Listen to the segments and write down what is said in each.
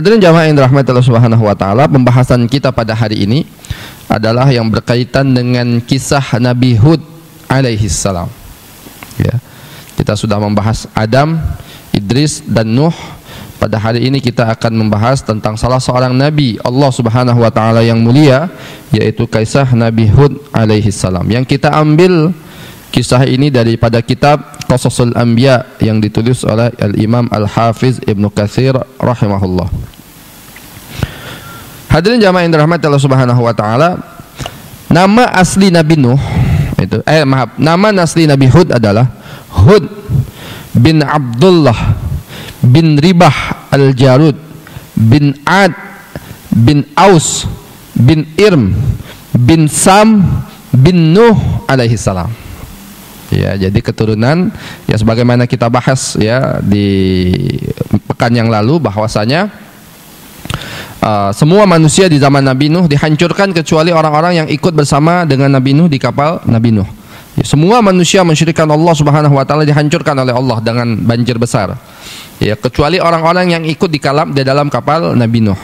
Hadirin jamaah yang dirahmati Allah Subhanahu wa taala, pembahasan kita pada hari ini adalah yang berkaitan dengan kisah Nabi Hud alaihi salam. Ya. Kita sudah membahas Adam, Idris dan Nuh. Pada hari ini kita akan membahas tentang salah seorang nabi Allah Subhanahu wa taala yang mulia, yaitu kisah Nabi Hud alaihi salam. Yang kita ambil kisah ini daripada kitab Qasasul Anbiya yang ditulis oleh Al-Imam Al-Hafiz Ibnu Katsir rahimahullah. Hadirin jamaah yang dirahmati Allah Subhanahu wa taala, nama asli Nabi Nuh itu nama asli Nabi Hud adalah Hud bin Abdullah bin Ribah Al-Jarud bin Ad bin Aus bin Irm bin Sam bin Nuh alaihi salam. Ya, jadi keturunan ya sebagaimana kita bahas ya di pekan yang lalu bahwasanya semua manusia di zaman Nabi Nuh dihancurkan kecuali orang-orang yang ikut bersama dengan Nabi Nuh di kapal Nabi Nuh. Ya, semua manusia mensyirikkan Allah Subhanahu wa taala dihancurkan oleh Allah dengan banjir besar. Ya, kecuali orang-orang yang ikut di dalam kapal Nabi Nuh.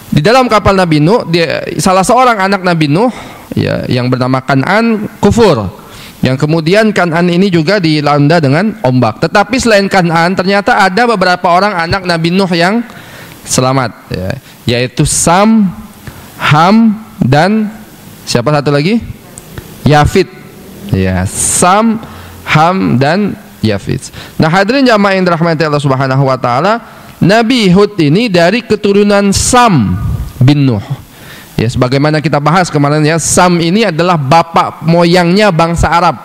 Di dalam kapal Nabi Nuh, salah seorang anak Nabi Nuh ya, yang bernama Kan'an kufur. Yang kemudian Kan'an ini juga dilanda dengan ombak. Tetapi selain Kan'an, ternyata ada beberapa orang anak Nabi Nuh yang selamat ya, yaitu Sam, Ham dan siapa satu lagi? Yafid. Ya, Sam, Ham dan Yafid. Nah, hadirin jamaah yang dirahmati Allah Subhanahu wa taala, Nabi Hud ini dari keturunan Sam bin Nuh. Ya, sebagaimana kita bahas kemarin ya, Sam ini adalah bapak moyangnya bangsa Arab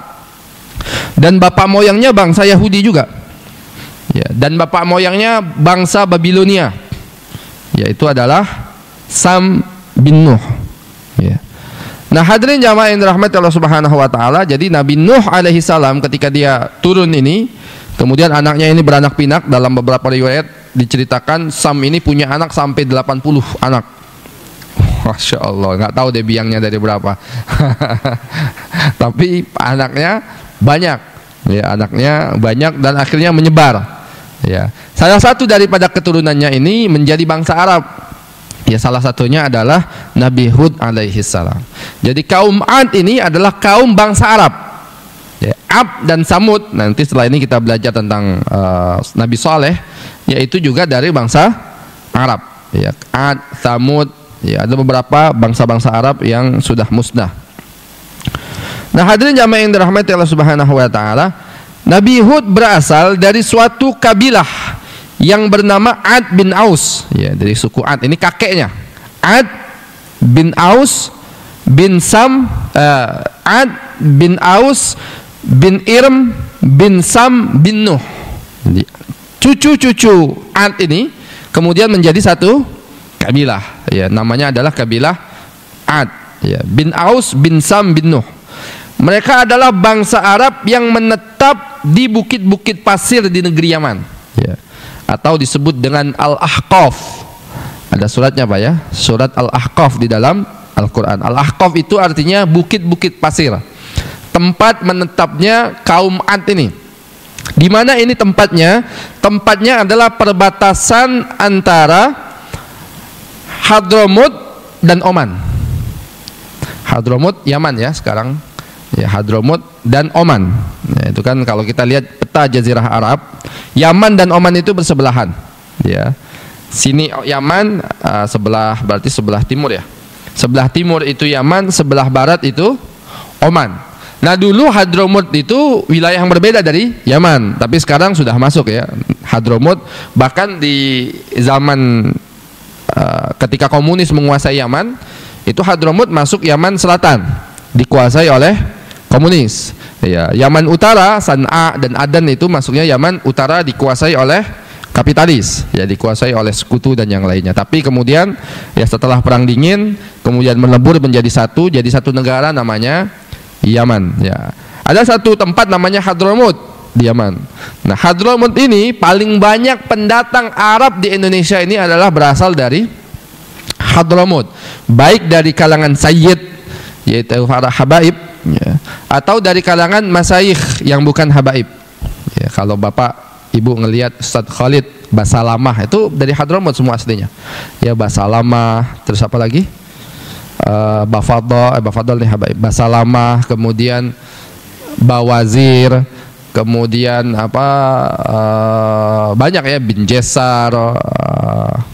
dan bapak moyangnya bangsa Yahudi juga. Ya, dan bapak moyangnya bangsa Babilonia. Yaitu adalah Sam bin Nuh. Ya. Nah, hadirin jamaah yang dirahmati Allah Subhanahu wa taala, jadi Nabi Nuh alaihi salam ketika dia turun ini, kemudian anaknya ini beranak pinak. Dalam beberapa riwayat diceritakan Sam ini punya anak sampai 80 anak. Masya Allah, nggak tahu deh biangnya dari berapa. Tapi anaknya banyak, ya, anaknya banyak dan akhirnya menyebar. Ya, salah satu daripada keturunannya ini menjadi bangsa Arab. Ya, salah satunya adalah Nabi Hud alaihi salam. Jadi kaum Ad ini adalah kaum bangsa Arab. Ya, Ab dan Samud. Nanti setelah ini kita belajar tentang Nabi Saleh, yaitu juga dari bangsa Arab. Ya, Ad, Samud. Ya, ada beberapa bangsa-bangsa Arab yang sudah musnah. Nah, hadirin jamaah yang dirahmati Allah Subhanahu wa taala, Nabi Hud berasal dari suatu kabilah yang bernama Ad bin Aus. Ya, dari suku Ad. Ini kakeknya. Ad bin Aus bin Sam, Ad bin Aus bin Irm bin Sam bin Nuh. Jadi cucu-cucu Ad ini kemudian menjadi satu kabilah. Ya, namanya adalah kabilah Ad. Ya, bin Aus bin Sam bin Nuh. Mereka adalah bangsa Arab yang menetap di bukit-bukit pasir di negeri Yaman. Ya. Atau disebut dengan Al-Ahqaf. Ada suratnya Pak ya, surat Al-Ahqaf di dalam Al-Quran. Al-Ahqaf itu artinya bukit-bukit pasir, tempat menetapnya kaum Ad ini. Di mana ini tempatnya? Tempatnya adalah perbatasan antara Hadramut dan Oman. Hadramut Yaman ya sekarang. Ya, Hadramut dan Oman. Ya, itu kan kalau kita lihat peta Jazirah Arab, Yaman dan Oman itu bersebelahan. Ya. Sini Yaman, sebelah berarti sebelah timur ya. Sebelah timur itu Yaman, sebelah barat itu Oman. Nah, dulu Hadramut itu wilayah yang berbeda dari Yaman, tapi sekarang sudah masuk ya Hadramut. Bahkan di zaman ketika komunis menguasai Yaman, itu Hadramut masuk Yaman Selatan, dikuasai oleh komunis. Ya, Yaman Utara, San'a dan Aden itu masuknya Yaman Utara, dikuasai oleh kapitalis, ya, dikuasai oleh sekutu dan yang lainnya. Tapi kemudian ya setelah perang dingin, kemudian melebur menjadi satu, jadi satu negara namanya Yaman. Ya, ada satu tempat namanya Hadramut di Yaman. Nah, Hadramut ini paling banyak pendatang Arab di Indonesia ini adalah berasal dari Hadramut, baik dari kalangan sayyid yaitu para habaib ya, atau dari kalangan masyayikh yang bukan habaib. Ya, kalau Bapak Ibu ngelihat Ustadz Khalid Basalamah itu dari Hadramut semua aslinya. Ya, Basalamah, terus apa lagi? Bafadol nih Habaib. Basalamah, kemudian Bawazir, kemudian apa banyak ya, bin Jesar,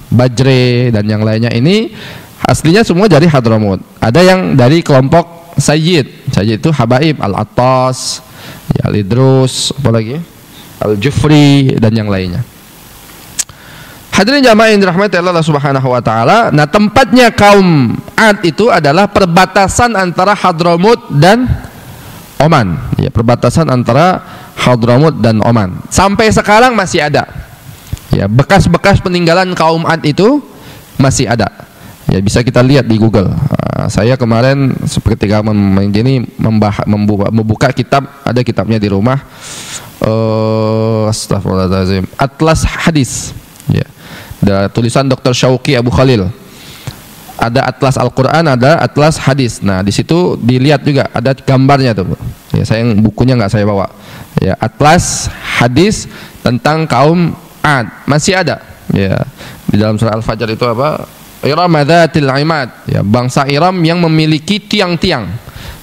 Bajre dan yang lainnya. Ini aslinya semua dari Hadramut. Ada yang dari kelompok Sayyid. Sayyid itu Habaib, Al-Attas, ya, Al-Idrus, apa lagi? Al-Jufri dan yang lainnya. Hadirin jamaah yang dirahmati Allah Subhanahu wa taala. Nah, tempatnya kaum Ad itu adalah perbatasan antara Hadramut dan Oman. Ya, perbatasan antara Hadramut dan Oman. Sampai sekarang masih ada. Ya, bekas-bekas peninggalan kaum Ad itu masih ada. Ya, bisa kita lihat di Google. Saya kemarin ketika membuka kitab, ada kitabnya di rumah. Astagfirullahaladzim. Atlas Hadis. Ya. Ada tulisan Dr. Syauqi Abu Khalil. Ada Atlas Al-Quran, ada Atlas Hadis. Nah, di situ dilihat juga ada gambarnya tuh. Ya, sayang bukunya nggak saya bawa. Ya, Atlas Hadis tentang kaum Ad masih ada. Ya, di dalam surah Al-Fajr itu apa? Iram dzatil imad. Ya, bangsa Iram yang memiliki tiang-tiang.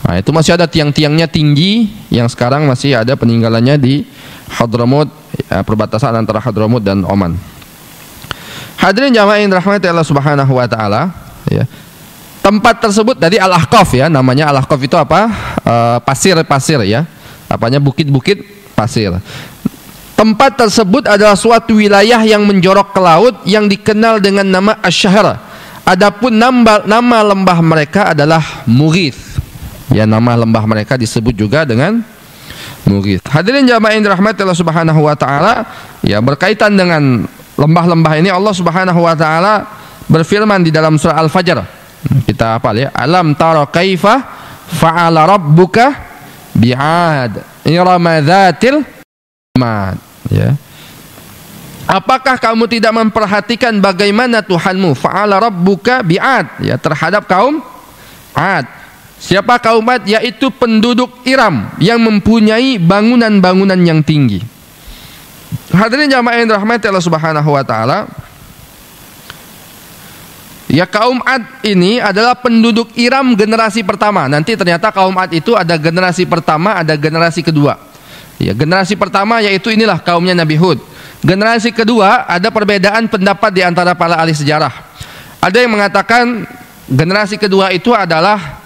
Nah, itu masih ada tiang-tiangnya tinggi yang sekarang masih ada peninggalannya di Hadramut, ya, perbatasan antara Hadramut dan Oman. Hadirin jamaah yang dirahmati Allah Subhanahu wa taala, ya. Tempat tersebut dari Al-Ahqaf, ya, namanya Al-Ahqaf itu apa? Pasir-pasir, ya. Apanya, bukit-bukit pasir. Tempat tersebut adalah suatu wilayah yang menjorok ke laut yang dikenal dengan nama Asy-Syahr. Adapun nama lembah mereka adalah Mughith. Ya, nama lembah mereka disebut juga dengan Mughith. Hadirin jamaah yang dirahmati Allah Subhanahu wa taala, ya, berkaitan dengan lembah-lembah ini Allah Subhanahu wa taala berfirman di dalam surah Al-Fajr. Kita hafal, ya. Alam tara kaifa fa'ala rabbuka bi'ad irama dzatil imad. Ya. Apakah kamu tidak memperhatikan bagaimana Tuhanmu fa'ala rabbuka bi'ad, ya, terhadap kaum Ad. Siapa kaum Ad? Yaitu penduduk Iram yang mempunyai bangunan-bangunan yang tinggi. Hadirin jamaah yang dirahmati Allah Subhanahu wa taala, ya, kaum Ad ini adalah penduduk Iram generasi pertama. Nanti ternyata kaum Ad itu ada generasi pertama, ada generasi kedua. Ya, generasi pertama yaitu inilah kaumnya Nabi Hud. Generasi kedua ada perbedaan pendapat di antara para ahli sejarah. Ada yang mengatakan generasi kedua itu adalah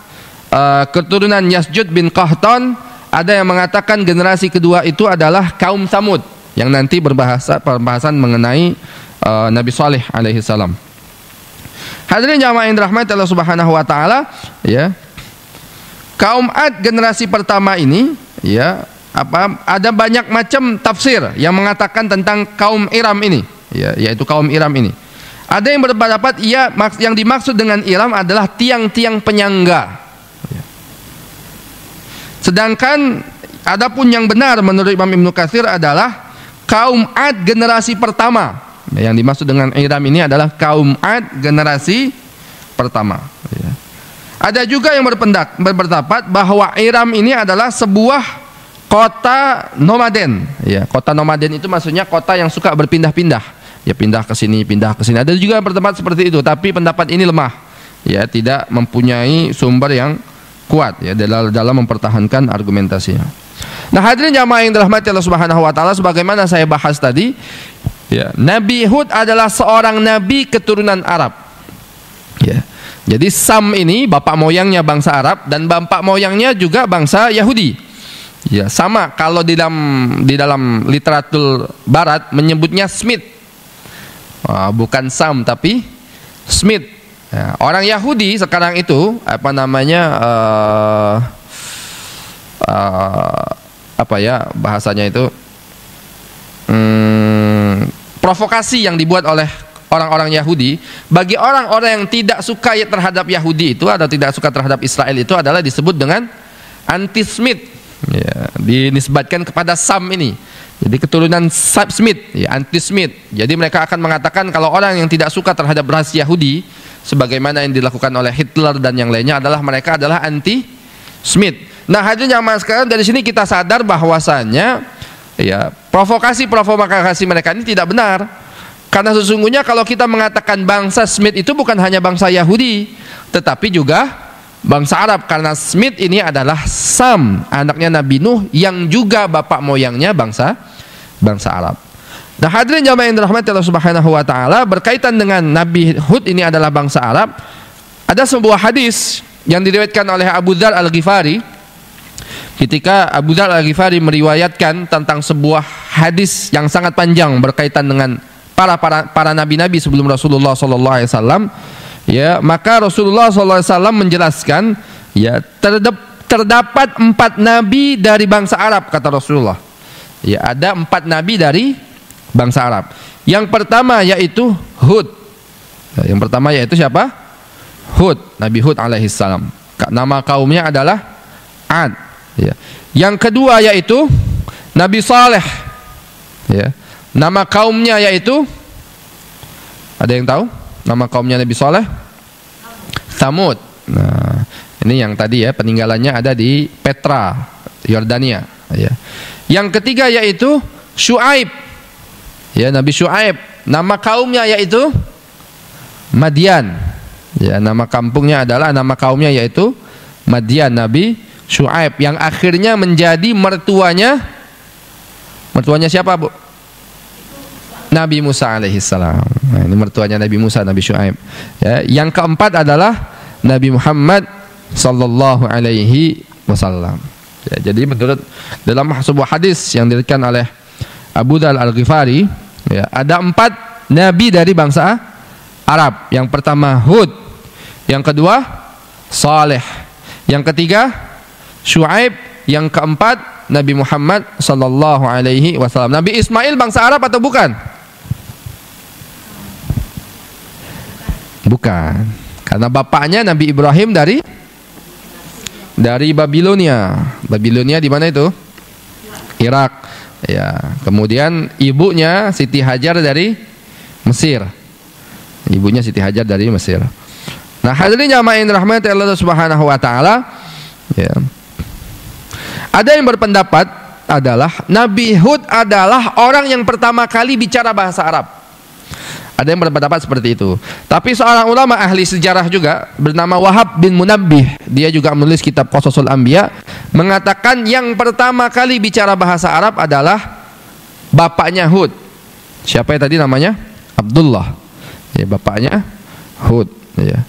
keturunan Yasjud bin Qahtan. Ada yang mengatakan generasi kedua itu adalah kaum Samud, yang nanti pembahasan mengenai Nabi Saleh alaihi salam. Hadirin jamaah yang dirahmati Allah Subhanahu wa taala, ya. Kaum Ad generasi pertama ini, ya, ada banyak macam tafsir yang mengatakan tentang kaum Iram ini, ya, yaitu kaum Iram ini. Ada yang berpendapat yang dimaksud dengan Iram adalah tiang-tiang penyangga. Ya. Sedangkan adapun yang benar menurut Imam Ibnu Katsir adalah kaum Ad generasi pertama. Yang dimaksud dengan Iram ini adalah kaum Ad generasi pertama. Ya. Ada juga yang berpendapat bahwa Iram ini adalah sebuah kota nomaden. Ya, kota nomaden itu maksudnya kota yang suka berpindah-pindah. Ya, pindah ke sini, pindah ke sini. Ada juga yang berpendapat seperti itu, tapi pendapat ini lemah. Ya, tidak mempunyai sumber yang kuat, ya, dalam mempertahankan argumentasinya. Nah, hadirin jamaah yang dirahmati Allah Subhanahu wa taala, sebagaimana saya bahas tadi, ya, Nabi Hud adalah seorang nabi keturunan Arab. Ya. Jadi Sam ini bapak moyangnya bangsa Arab dan bapak moyangnya juga bangsa Yahudi. Ya, sama kalau di dalam literatur barat menyebutnya Smith. Bukan Sam tapi Smith. Ya, orang Yahudi sekarang itu apa namanya apa ya bahasanya itu provokasi yang dibuat oleh orang-orang Yahudi bagi orang-orang yang tidak suka terhadap Yahudi itu atau tidak suka terhadap Israel itu adalah disebut dengan anti-Smith, ya, dinisbatkan kepada Sam ini. Jadi keturunan Smith, ya, anti-Smith. Jadi mereka akan mengatakan kalau orang yang tidak suka terhadap ras Yahudi sebagaimana yang dilakukan oleh Hitler dan yang lainnya adalah mereka adalah anti-Smith. Nah, hadirin jamaah sekalian, dari sini kita sadar bahwasanya, ya, provokasi mereka ini tidak benar. Karena sesungguhnya kalau kita mengatakan bangsa Smith itu bukan hanya bangsa Yahudi, tetapi juga bangsa Arab, karena Smith ini adalah Sam, anaknya Nabi Nuh yang juga bapak moyangnya bangsa Arab. Nah, hadirin jamaah yang dirahmati Allah Subhanahu wa taala, berkaitan dengan Nabi Hud ini adalah bangsa Arab, ada sebuah hadis yang diriwayatkan oleh Abu Dzar Al-Ghifari. Ketika Abu Dzar Al-Ghifari meriwayatkan tentang sebuah hadis yang sangat panjang berkaitan dengan para nabi-nabi sebelum Rasulullah sallallahu alaihi wasallam, ya, maka Rasulullah sallallahu alaihi wasallam menjelaskan, ya, terdapat 4 nabi dari bangsa Arab, kata Rasulullah. Ya, ada 4 nabi dari bangsa Arab. Yang pertama yaitu Hud. Ya, yang pertama yaitu siapa? Hud, Nabi Hud alaihissalam. Nama kaumnya adalah Ad. Ya. Yang kedua yaitu Nabi Saleh. Ya. Nama kaumnya yaitu, ada yang tahu nama kaumnya Nabi Saleh? Tsamud. Nah, ini yang tadi ya, peninggalannya ada di Petra, Yordania. Ya. Yang ketiga yaitu Syuaib. Ya, Nabi Syuaib. Nama kaumnya yaitu Madian. Ya, nama kampungnya adalah, nama kaumnya yaitu Madian, Nabi Syuaib, yang akhirnya menjadi mertuanya siapa, Bu? Nabi Musa alaihissalam. Nah, ini mertuanya Nabi Musa, Nabi Syuaib. Ya, yang keempat adalah Nabi Muhammad sallallahu alaihi wasallam. Ya, jadi menurut dalam sebuah hadis yang diriwayatkan oleh Abu Dzar Al-Ghifari, ya, ada 4 nabi dari bangsa Arab. Yang pertama Hud, yang kedua Saleh, yang ketiga Syuaib, yang keempat Nabi Muhammad sallallahu alaihi wasallam. Nabi Ismail bangsa Arab atau bukan? Bukan. Karena bapaknya Nabi Ibrahim dari Babilonia. Babilonia di mana itu? Irak. Ya. Kemudian ibunya Siti Hajar dari Mesir. Ibunya Siti Hajar dari Mesir. Nah, hadirin jamaah yang dirahmati Allah Subhanahu wa taala, ya. Ada yang berpendapat adalah Nabi Hud adalah orang yang pertama kali bicara bahasa Arab. Ada yang berpendapat seperti itu. Tapi seorang ulama ahli sejarah juga bernama Wahab bin Munabbih, dia juga menulis kitab Qasasul Anbiya, mengatakan yang pertama kali bicara bahasa Arab adalah bapaknya Hud. Siapa yang tadi namanya? Abdullah. Ya, bapaknya Hud. Ya.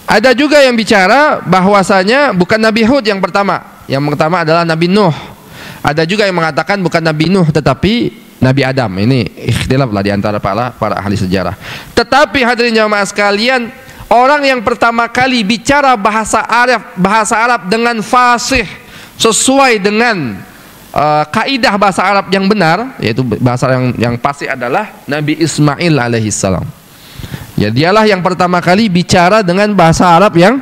Ada juga yang bicara bahwasanya bukan Nabi Hud yang pertama. Yang pertama adalah Nabi Nuh. Ada juga yang mengatakan bukan Nabi Nuh tetapi Nabi Adam. Ini ikhtilaf lah di antara para ahli sejarah. Tetapi hadirin jamaah sekalian, orang yang pertama kali bicara bahasa Arab dengan fasih, sesuai dengan kaidah bahasa Arab yang benar, yaitu bahasa yang pasti adalah Nabi Ismail alaihissalam. Ya, dialah yang pertama kali bicara dengan bahasa Arab yang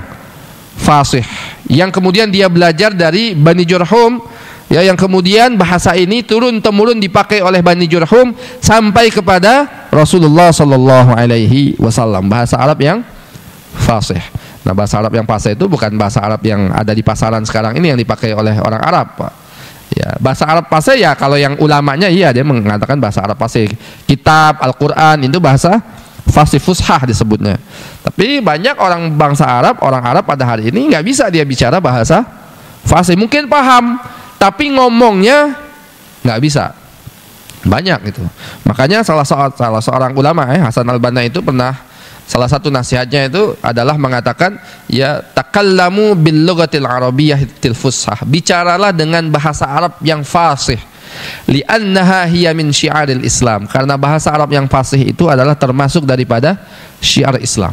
fasih, yang kemudian dia belajar dari Bani Jurhum, ya, yang kemudian bahasa ini turun temurun dipakai oleh Bani Jurhum sampai kepada Rasulullah sallallahu alaihi wasallam, bahasa Arab yang fasih. Nah, bahasa Arab yang fasih itu bukan bahasa Arab yang ada di pasaran sekarang ini yang dipakai oleh orang Arab, Pak. Ya, bahasa Arab fasih ya kalau yang ulamanya iya dia mengatakan bahasa Arab fasih. Kitab Al-Qur'an itu bahasa fasih fushah disebutnya. Tapi banyak orang bangsa Arab, orang Arab pada hari ini nggak bisa dia bicara bahasa fasih. Mungkin paham, tapi ngomongnya nggak bisa. Banyak itu. Makanya salah seorang ulama, Hasan Al-Banna itu pernah, salah satu nasihatnya itu adalah mengatakan, ya, takallamu bil lughatil arabiyyatil fushah. Bicaralah dengan bahasa Arab yang fasih. Li'annaha hiya min syiaril Islam, karena bahasa Arab yang fasih itu adalah termasuk daripada syiar Islam.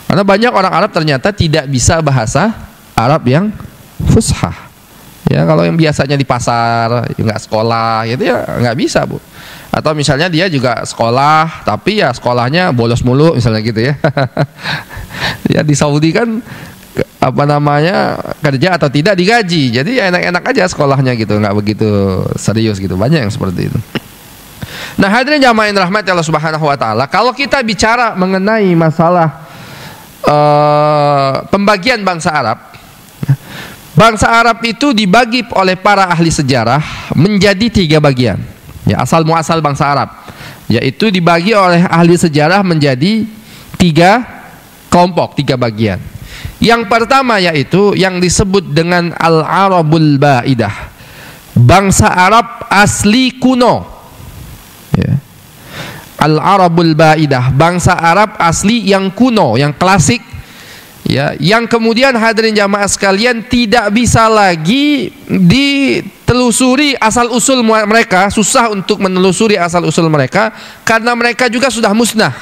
Karena banyak orang Arab ternyata tidak bisa bahasa Arab yang fushah. Ya, kalau yang biasanya di pasar, ya nggak sekolah, itu ya nggak bisa, Bu. Atau misalnya dia juga sekolah, tapi ya sekolahnya bolos mulu, misalnya gitu ya. Ya di Saudi kan apa namanya, kerja atau tidak digaji, jadi ya enak-enak aja sekolahnya gitu, nggak begitu serius gitu. Banyak yang seperti itu. Nah, hadirin jamaah yang rahmati Allah Subhanahu wa taala, kalau kita bicara mengenai masalah pembagian bangsa Arab, bangsa Arab itu dibagi oleh para ahli sejarah menjadi 3 bagian. Ya, asal muasal bangsa Arab. Yaitu dibagi oleh ahli sejarah menjadi 3 kelompok, 3 bagian. Yang pertama yaitu yang disebut dengan Al-Arabul Ba'idah, bangsa Arab asli kuno. Ya. Al-Arabul Ba'idah, bangsa Arab asli yang kuno, yang klasik. Ya, yang kemudian hadirin jamaah sekalian tidak bisa lagi ditelusuri asal usul mereka, susah untuk menelusuri asal usul mereka karena mereka juga sudah musnah.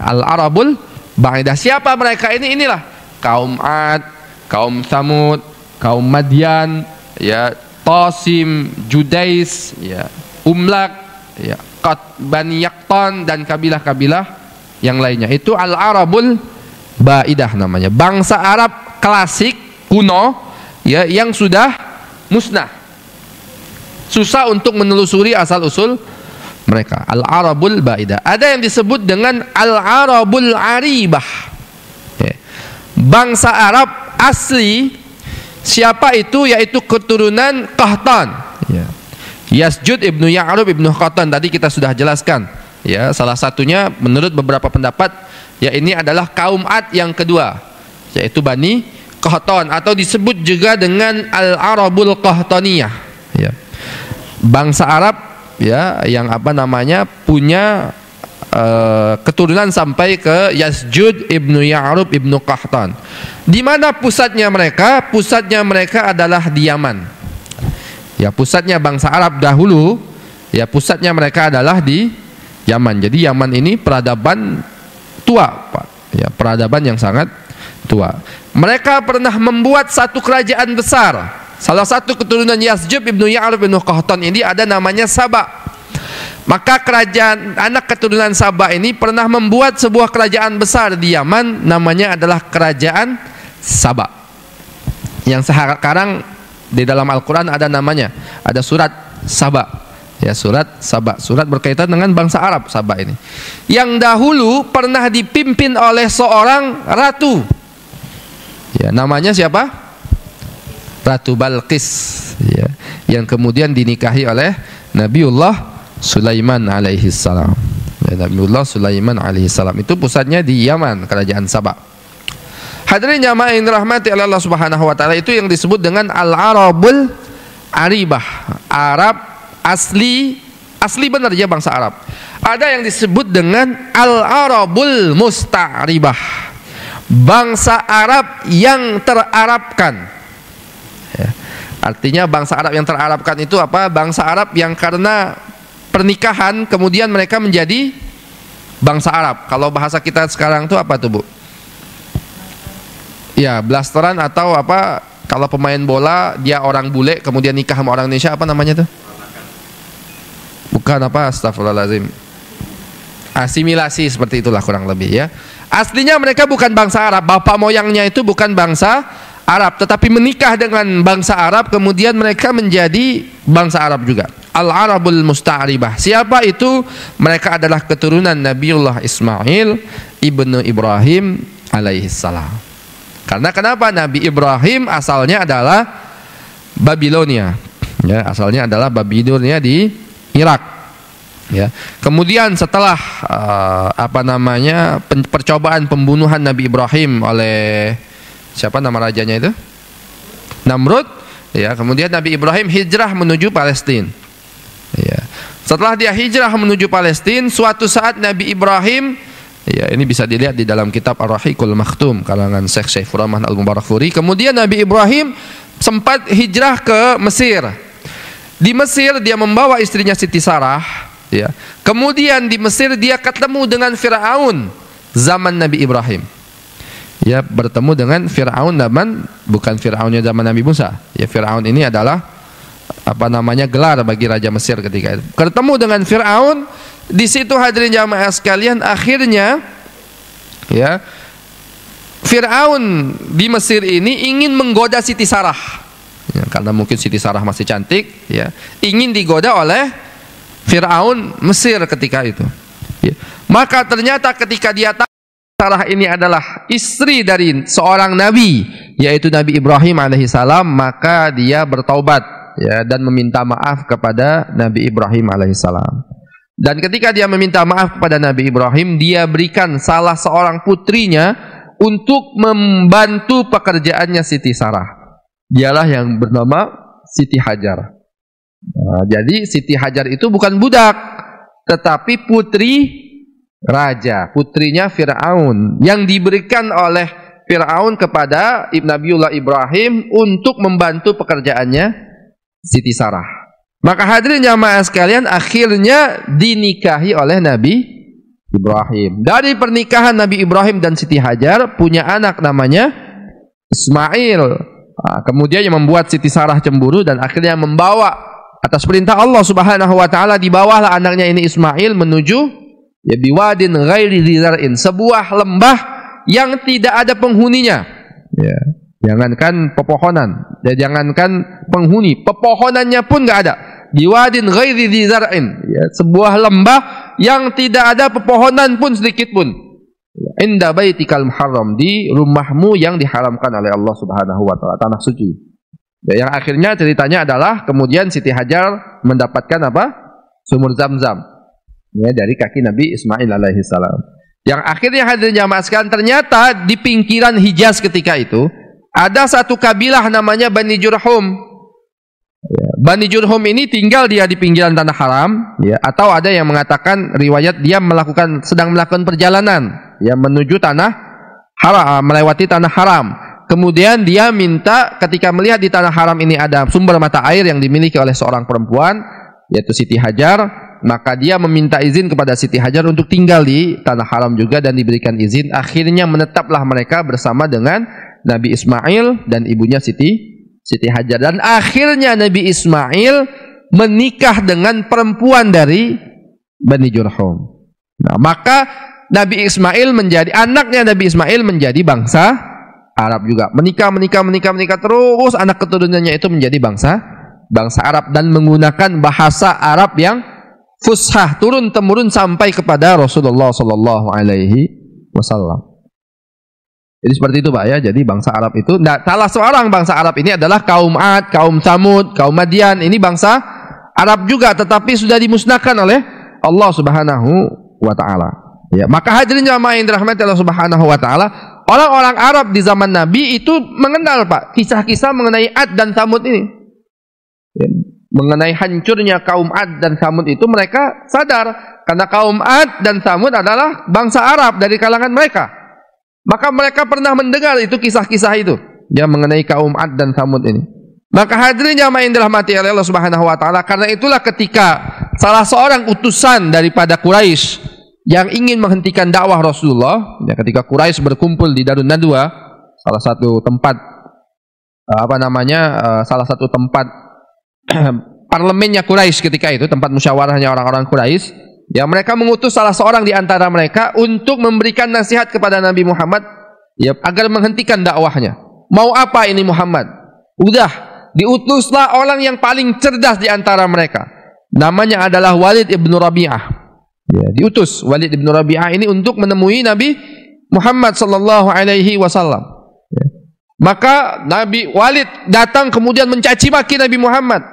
Al-Arabul Ba'idah, siapa mereka ini? Inilah kaum Ad, kaum Samud, kaum Madian, ya, Tasim, Judais, ya, Umlak, ya, Bani Yaqtan dan kabilah-kabilah yang lainnya. Itu Al-Arabul Ba'idah namanya, bangsa Arab klasik kuno, ya, yang sudah musnah, susah untuk menelusuri asal usul mereka. Al-Arabul Ba'idah. Ada yang disebut dengan Al-Arabul Aribah, ya, bangsa Arab asli. Siapa itu? Yaitu keturunan Qahtan, ya. Yasjud ibnu Ya'rub ibnu Qahtan tadi kita sudah jelaskan, ya. Salah satunya menurut beberapa pendapat, ya, ini adalah kaum Ad yang kedua, yaitu Bani Qahtan, atau disebut juga dengan Al-Arabul Qahtaniyah, ya. Bangsa Arab, ya, yang apa namanya punya keturunan sampai ke Yasjud ibnu Ya'rub ibnu Qahtan. Di mana pusatnya mereka? Pusatnya mereka adalah di Yaman. Ya, pusatnya bangsa Arab dahulu, ya, pusatnya mereka adalah di Yaman. Jadi Yaman ini peradaban tua, Pak. Ya, peradaban yang sangat tua. Mereka pernah membuat satu kerajaan besar. Salah satu keturunan Yasjud ibnu Ya'rub ibnu Qahtan ini ada namanya Saba. Maka kerajaan anak keturunan Saba ini pernah membuat sebuah kerajaan besar di Yaman, namanya adalah kerajaan Saba. Yang sekarang di dalam Al-Quran ada namanya, ada surat Saba, ya, surat Saba, surat berkaitan dengan bangsa Arab Saba ini, yang dahulu pernah dipimpin oleh seorang ratu, ya, namanya siapa? Ratu Balqis, ya, yang kemudian dinikahi oleh Nabiullah Sulaiman alaihi salam. Ya, Nabiullah Sulaiman alaihi salam itu pusatnya di Yaman, kerajaan Saba. Hadirin jamaah yang dirahmati oleh Allah Subhanahu wa taala, itu yang disebut dengan Al-Arabul Aribah, Arab asli benar ya, bangsa Arab. Ada yang disebut dengan Al-Arabul Musta'ribah, bangsa Arab yang terarabkan, ya. Artinya bangsa Arab yang terarabkan itu apa? Bangsa Arab yang karena pernikahan kemudian mereka menjadi bangsa Arab. Kalau bahasa kita sekarang itu apa tuh, Bu? Ya, blasteran, atau apa, kalau pemain bola dia orang bule kemudian nikah sama orang Indonesia, apa namanya tuh? Bukan apa, astagfirullahaladzim, asimilasi, seperti itulah kurang lebih, ya. Aslinya mereka bukan bangsa Arab, bapak moyangnya itu bukan bangsa Arab, tetapi menikah dengan bangsa Arab kemudian mereka menjadi bangsa Arab juga. Al-Arabul Musta'ribah. Siapa itu? Mereka adalah keturunan Nabiullah Ismail ibnu Ibrahim alaihissalam. Karena kenapa? Nabi Ibrahim asalnya adalah Babilonia, ya, asalnya adalah Babilonia di Irak, ya. Kemudian setelah apa namanya percobaan pembunuhan Nabi Ibrahim oleh siapa nama rajanya itu? Namrud, ya. Kemudian Nabi Ibrahim hijrah menuju Palestina. Ya. Setelah dia hijrah menuju Palestina, suatu saat Nabi Ibrahim, ya, ini bisa dilihat di dalam kitab Ar-Rahiqul Makhtum karangan Syekh Syaifur Rahman Al-Mubarakfuri. Kemudian Nabi Ibrahim sempat hijrah ke Mesir. Di Mesir dia membawa istrinya Siti Sarah, ya. Kemudian di Mesir dia ketemu dengan Firaun zaman Nabi Ibrahim. Ya, bertemu dengan Firaun zaman, bukan Firaunnya zaman Nabi Musa. Ya, Firaun ini adalah apa namanya gelar bagi raja Mesir ketika itu. Ketemu dengan Firaun, di situ hadirin jamaah sekalian, akhirnya, ya, Firaun di Mesir ini ingin menggoda Siti Sarah, ya, karena mungkin Siti Sarah masih cantik, ya, ingin digoda oleh Firaun Mesir ketika itu, ya. Maka ternyata ketika dia tahu Sarah ini adalah istri dari seorang nabi, yaitu Nabi Ibrahim alaihissalam, maka dia bertaubat, ya, dan meminta maaf kepada Nabi Ibrahim alaihissalam. Dan ketika dia meminta maaf kepada Nabi Ibrahim, dia berikan salah seorang putrinya untuk membantu pekerjaannya Siti Sarah. Dialah yang bernama Siti Hajar. Nah, jadi Siti Hajar itu bukan budak, tetapi putri raja, putrinya Fir'aun, yang diberikan oleh Fir'aun kepada Nabiullah Ibrahim untuk membantu pekerjaannya Siti Sarah. Maka hadirin jamaah sekalian, akhirnya dinikahi oleh Nabi Ibrahim. Dari pernikahan Nabi Ibrahim dan Siti Hajar punya anak namanya Ismail. Nah, kemudian yang membuat Siti Sarah cemburu dan akhirnya membawa atas perintah Allah Subhanahu wa taala, dibawalah anaknya ini Ismail menuju ya biwadin ghairi dzar'in, sebuah lembah yang tidak ada penghuninya. Ya, jangankan pepohonan, ya, jangankan penghuni, pepohonannya pun enggak ada. Biwadin ghairi dzar'in, ya, sebuah lembah yang tidak ada pepohonan pun sedikit pun. Inda baitikal muharram, di rumahmu yang diharamkan oleh Allah Subhanahu wa taala, tanah suci. Ya, yang akhirnya ceritanya adalah kemudian Siti Hajar mendapatkan apa? Sumur Zam-Zam. Ya, dari kaki Nabi Ismail alaihissalam. Yang akhirnya hadirin jamaah sekalian, ternyata di pinggiran Hijaz ketika itu ada satu kabilah namanya Bani Jurhum. Ya, Bani Jurhum ini tinggal dia di pinggiran tanah haram, ya, atau ada yang mengatakan riwayat dia sedang melakukan perjalanan ya menuju tanah haram, melewati tanah haram. Kemudian dia minta, ketika melihat di tanah haram ini ada sumber mata air yang dimiliki oleh seorang perempuan yaitu Siti Hajar, maka dia meminta izin kepada Siti Hajar untuk tinggal di tanah haram juga dan diberikan izin. Akhirnya menetaplah mereka bersama dengan Nabi Ismail dan ibunya Siti Hajar, dan akhirnya Nabi Ismail menikah dengan perempuan dari Bani Jurhum. Nah, maka Nabi Ismail anaknya Nabi Ismail menjadi bangsa Arab juga. Menikah terus, anak keturunannya itu menjadi bangsa Arab dan menggunakan bahasa Arab yang fushah turun temurun sampai kepada Rasulullah sallallahu alaihi wasallam. Jadi seperti itu Pak ya. Jadi bangsa Arab itu, salah seorang bangsa Arab ini adalah kaum Ad, kaum Samud, kaum Madian. Ini bangsa Arab juga, tetapi sudah dimusnahkan oleh Allah Subhanahu wa taala. Ya, maka hadirin jamaah yang dirahmati Allah Subhanahu wa taala, orang-orang Arab di zaman Nabi itu mengenal Pak kisah-kisah mengenai Ad dan Samud ini. Ya, mengenai hancurnya kaum Ad dan Samud itu mereka sadar, karena kaum Ad dan Samud adalah bangsa Arab dari kalangan mereka. Maka mereka pernah mendengar itu kisah-kisah itu ya mengenai kaum Ad dan Samud ini. Maka hadirin jamaah yang dirahmati oleh Allah Subhanahu wa taala, karena itulah ketika salah seorang utusan daripada Quraisy yang ingin menghentikan dakwah Rasulullah, ya, ketika Quraisy berkumpul di Darun Nadwa, salah satu tempat salah satu tempat parlemennya Quraisy ketika itu, tempat musyawarahnya orang-orang Quraisy. Ya, mereka mengutus salah seorang di antara mereka untuk memberikan nasihat kepada Nabi Muhammad ya agar menghentikan dakwahnya. Mau apa ini Muhammad? Udah, diutuslah orang yang paling cerdas di antara mereka. Namanya adalah Walid ibn Rabi'ah. Ya, diutus Walid ibn Rabi'ah ini untuk menemui Nabi Muhammad sallallahu alaihi wasallam. Ya. Maka Nabi Walid datang kemudian mencaci maki Nabi Muhammad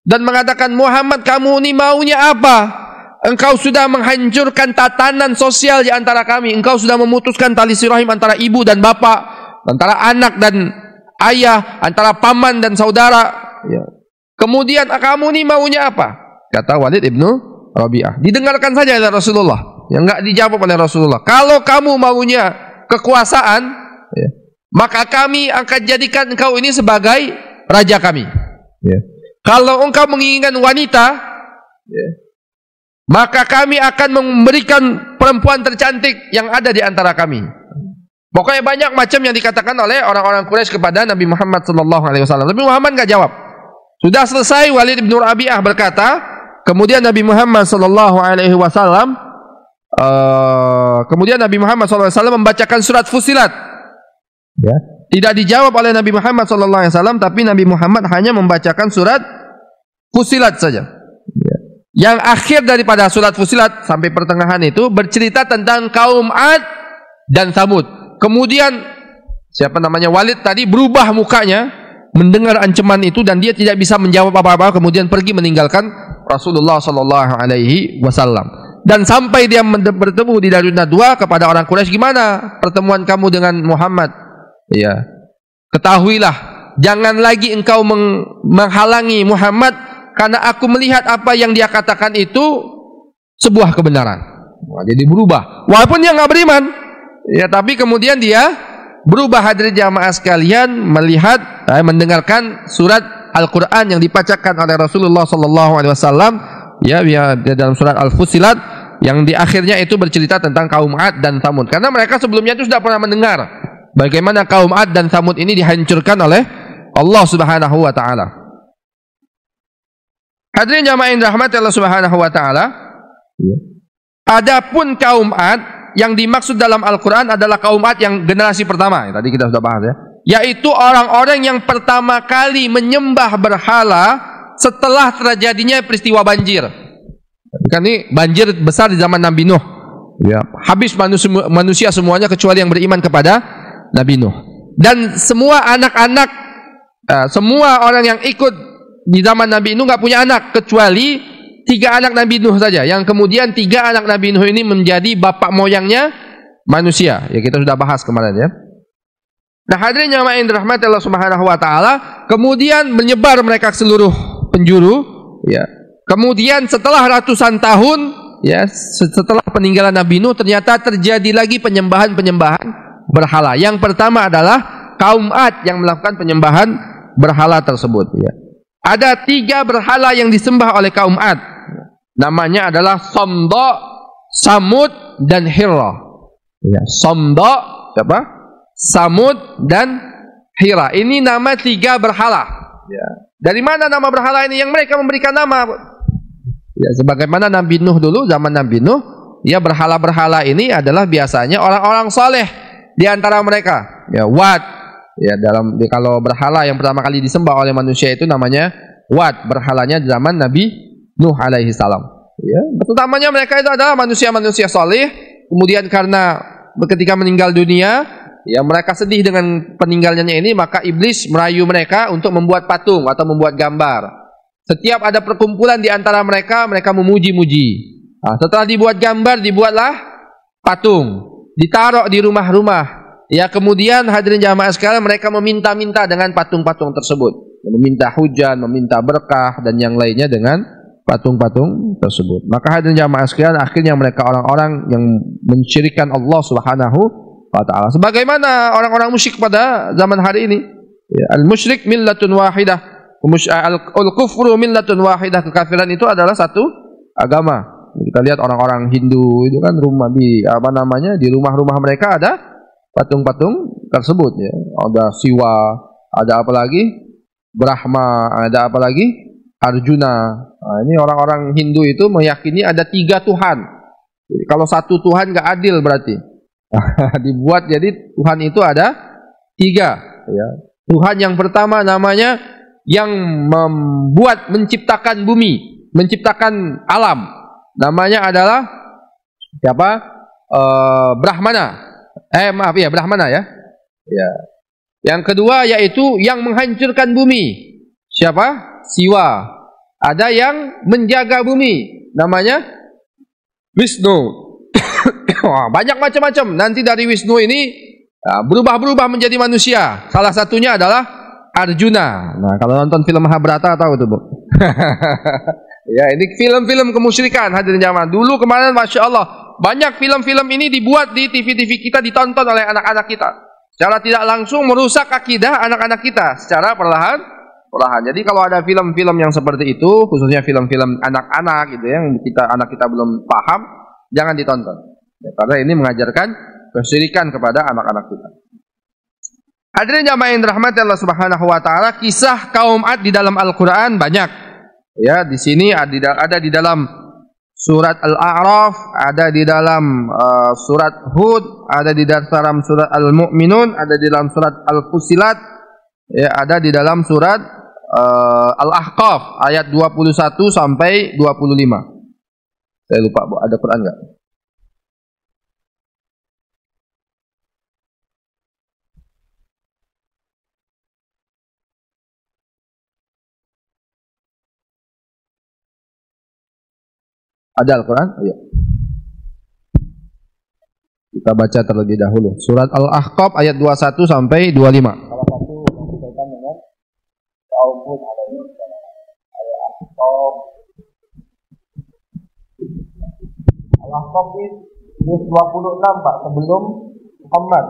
dan mengatakan, "Muhammad, kamu ini maunya apa? Engkau sudah menghancurkan tatanan sosial di antara kami. Engkau sudah memutuskan tali silaturahim antara ibu dan bapak, antara anak dan ayah, antara paman dan saudara. Ya. Kemudian kamu ini maunya apa?" Kata Walid ibnu Rabi'ah. Didengarkan saja oleh Rasulullah. Yang enggak dijawab oleh Rasulullah. Kalau kamu maunya kekuasaan, ya, maka kami akan jadikan engkau ini sebagai raja kami. Ya. Kalau engkau menginginkan wanita, ya, maka kami akan memberikan perempuan tercantik yang ada di antara kami. Pokoknya banyak macam yang dikatakan oleh orang-orang Quraisy kepada Nabi Muhammad SAW. Nabi Muhammad enggak jawab. Sudah selesai, Walid bin Rabi'ah berkata, kemudian Nabi Muhammad SAW membacakan surat Fussilat. Ya. Tidak dijawab oleh Nabi Muhammad SAW, tapi Nabi Muhammad hanya membacakan surat Fussilat saja. Ya. Yang akhir daripada surat Fussilat sampai pertengahan itu bercerita tentang kaum Ad dan Samud. Kemudian Walid tadi berubah mukanya mendengar ancaman itu dan dia tidak bisa menjawab apa-apa, kemudian pergi meninggalkan Rasulullah sallallahu alaihi wasallam. Dan sampai dia bertemu di Darun Nadwa kepada orang Quraisy, gimana pertemuan kamu dengan Muhammad? Ya, ketahuilah, jangan lagi engkau menghalangi Muhammad, karena aku melihat apa yang dia katakan itu sebuah kebenaran. Nah, jadi berubah, walaupun dia nggak beriman, ya, tapi kemudian dia berubah. Hadirin jamaah sekalian, melihat, mendengarkan surat Al-Quran yang dibacakan oleh Rasulullah sallallahu alaihi wasallam, ya, dalam surat Al-Fussilat, yang di akhirnya itu bercerita tentang kaum Ad dan Tsamud. Karena mereka sebelumnya itu sudah pernah mendengar bagaimana kaum Ad dan Tsamud ini dihancurkan oleh Allah Subhanahu wa taala. Hadirin jamaah yang dirahmati Allah Subhanahu wa taala, adapun kaum Ad yang dimaksud dalam Al-Quran adalah kaum Ad yang generasi pertama, tadi kita sudah bahas, ya, yaitu orang-orang yang pertama kali menyembah berhala setelah terjadinya peristiwa banjir. Kan ini banjir besar di zaman Nabi Nuh, ya, habis manusia semuanya kecuali yang beriman kepada Nabi Nuh. Dan semua anak-anak, semua orang yang ikut di zaman Nabi Nuh nggak punya anak kecuali 3 anak Nabi Nuh saja, yang kemudian 3 anak Nabi Nuh ini menjadi bapak moyangnya manusia. Ya, kita sudah bahas kemarin, ya. Nah, hadirin jamaah yang dirahmati Allah Subhanahu wa taala, kemudian menyebar mereka ke seluruh penjuru, ya. Kemudian setelah ratusan tahun, ya, setelah peninggalan Nabi Nuh, ternyata terjadi lagi penyembahan-penyembahan berhala. Yang pertama adalah kaum Ad yang melakukan penyembahan berhala tersebut, ya. Ada 3 berhala yang disembah oleh kaum Ad. Namanya adalah Samda, Samud, dan Hira. Ya, Samda, apa? Samud dan Hira. Ini nama 3 berhala. Ya. Dari mana nama berhala ini? Yang mereka memberikan nama. Ya, sebagaimana Nabi Nuh dulu, zaman Nabi Nuh, ya, berhala-berhala ini adalah biasanya orang-orang saleh di antara mereka. Ya, Wad. Ya, kalau berhala yang pertama kali disembah oleh manusia itu namanya Wad, berhalanya di zaman Nabi Nuh alaihi salam. Ya, utamanya mereka itu adalah manusia-manusia saleh. Kemudian karena ketika meninggal dunia, ya, mereka sedih dengan peninggalannya ini, maka iblis merayu mereka untuk membuat patung atau membuat gambar. Setiap ada perkumpulan di antara mereka, mereka memuji-muji. Nah, setelah dibuat gambar, dibuatlah patung, ditaruh di rumah-rumah. Ya, kemudian hadirin jamaah sekalian, mereka meminta-minta dengan patung-patung tersebut, meminta hujan, meminta berkah, dan yang lainnya dengan patung-patung tersebut. Maka hadirin jamaah sekalian, akhirnya mereka orang-orang yang mensyirikkan Allah Subhanahu wa ta'ala. Sebagaimana orang-orang musyrik pada zaman hari ini. Ya, al-musyrik millatun wahidah. Al-kufru millatun wahidah. Kekafiran itu adalah satu agama. Kita lihat orang-orang Hindu itu kan di rumah-rumah mereka ada patung-patung tersebut, ya. Ada Siwa, ada apa lagi? Brahma, ada apa lagi? Arjuna. Nah, ini orang-orang Hindu itu meyakini ada 3 Tuhan. Jadi, kalau satu Tuhan nggak adil berarti. Dibuat jadi Tuhan itu ada 3, ya. Tuhan yang pertama namanya yang menciptakan bumi, menciptakan alam, namanya adalah siapa? Brahmana. Brahmana, ya. Ya. Yang kedua yaitu yang menghancurkan bumi. Siapa? Siwa. Ada yang menjaga bumi, namanya Wisnu. Banyak macam-macam. Nanti dari Wisnu ini berubah-berubah menjadi manusia. Salah satunya adalah Arjuna. Nah, kalau nonton film Mahabharata tahu itu, Bu. Ya, ini film-film kemusyrikan, hadirin jamaah. Dulu kemarin, Masya Allah, banyak film-film ini dibuat di TV-TV kita, ditonton oleh anak-anak kita. Secara tidak langsung merusak akidah anak-anak kita secara perlahan. Jadi kalau ada film-film yang seperti itu, khususnya film-film anak-anak gitu, yang anak kita belum paham, jangan ditonton. Ya, karena ini mengajarkan kesyirikan kepada anak-anak kita. Hadirin jamaah yang dirahmati Allah Subhanahu wa taala, kisah kaum Ad di dalam Al-Qur'an banyak. Ya, di sini ada di dalam surat Al-A'raf, ada di dalam surat Hud, ada di dalam surat Al-Mu'minun, ada di dalam surat Al-Fussilat, ya, ada di dalam surat Al-Ahqaf ayat 21 sampai 25. Saya lupa, Bu, ada Quran enggak? Ada Al-Quran? Iya. Kita baca terlebih dahulu. Surat Al-Ahqaf ayat 21 sampai 25. Salah satu yang berkaitan dengan kaum Hud alaihi salam. Al-Ahqaf. Al-Ahqaf ini 26 Pak, sebelum Muhammad.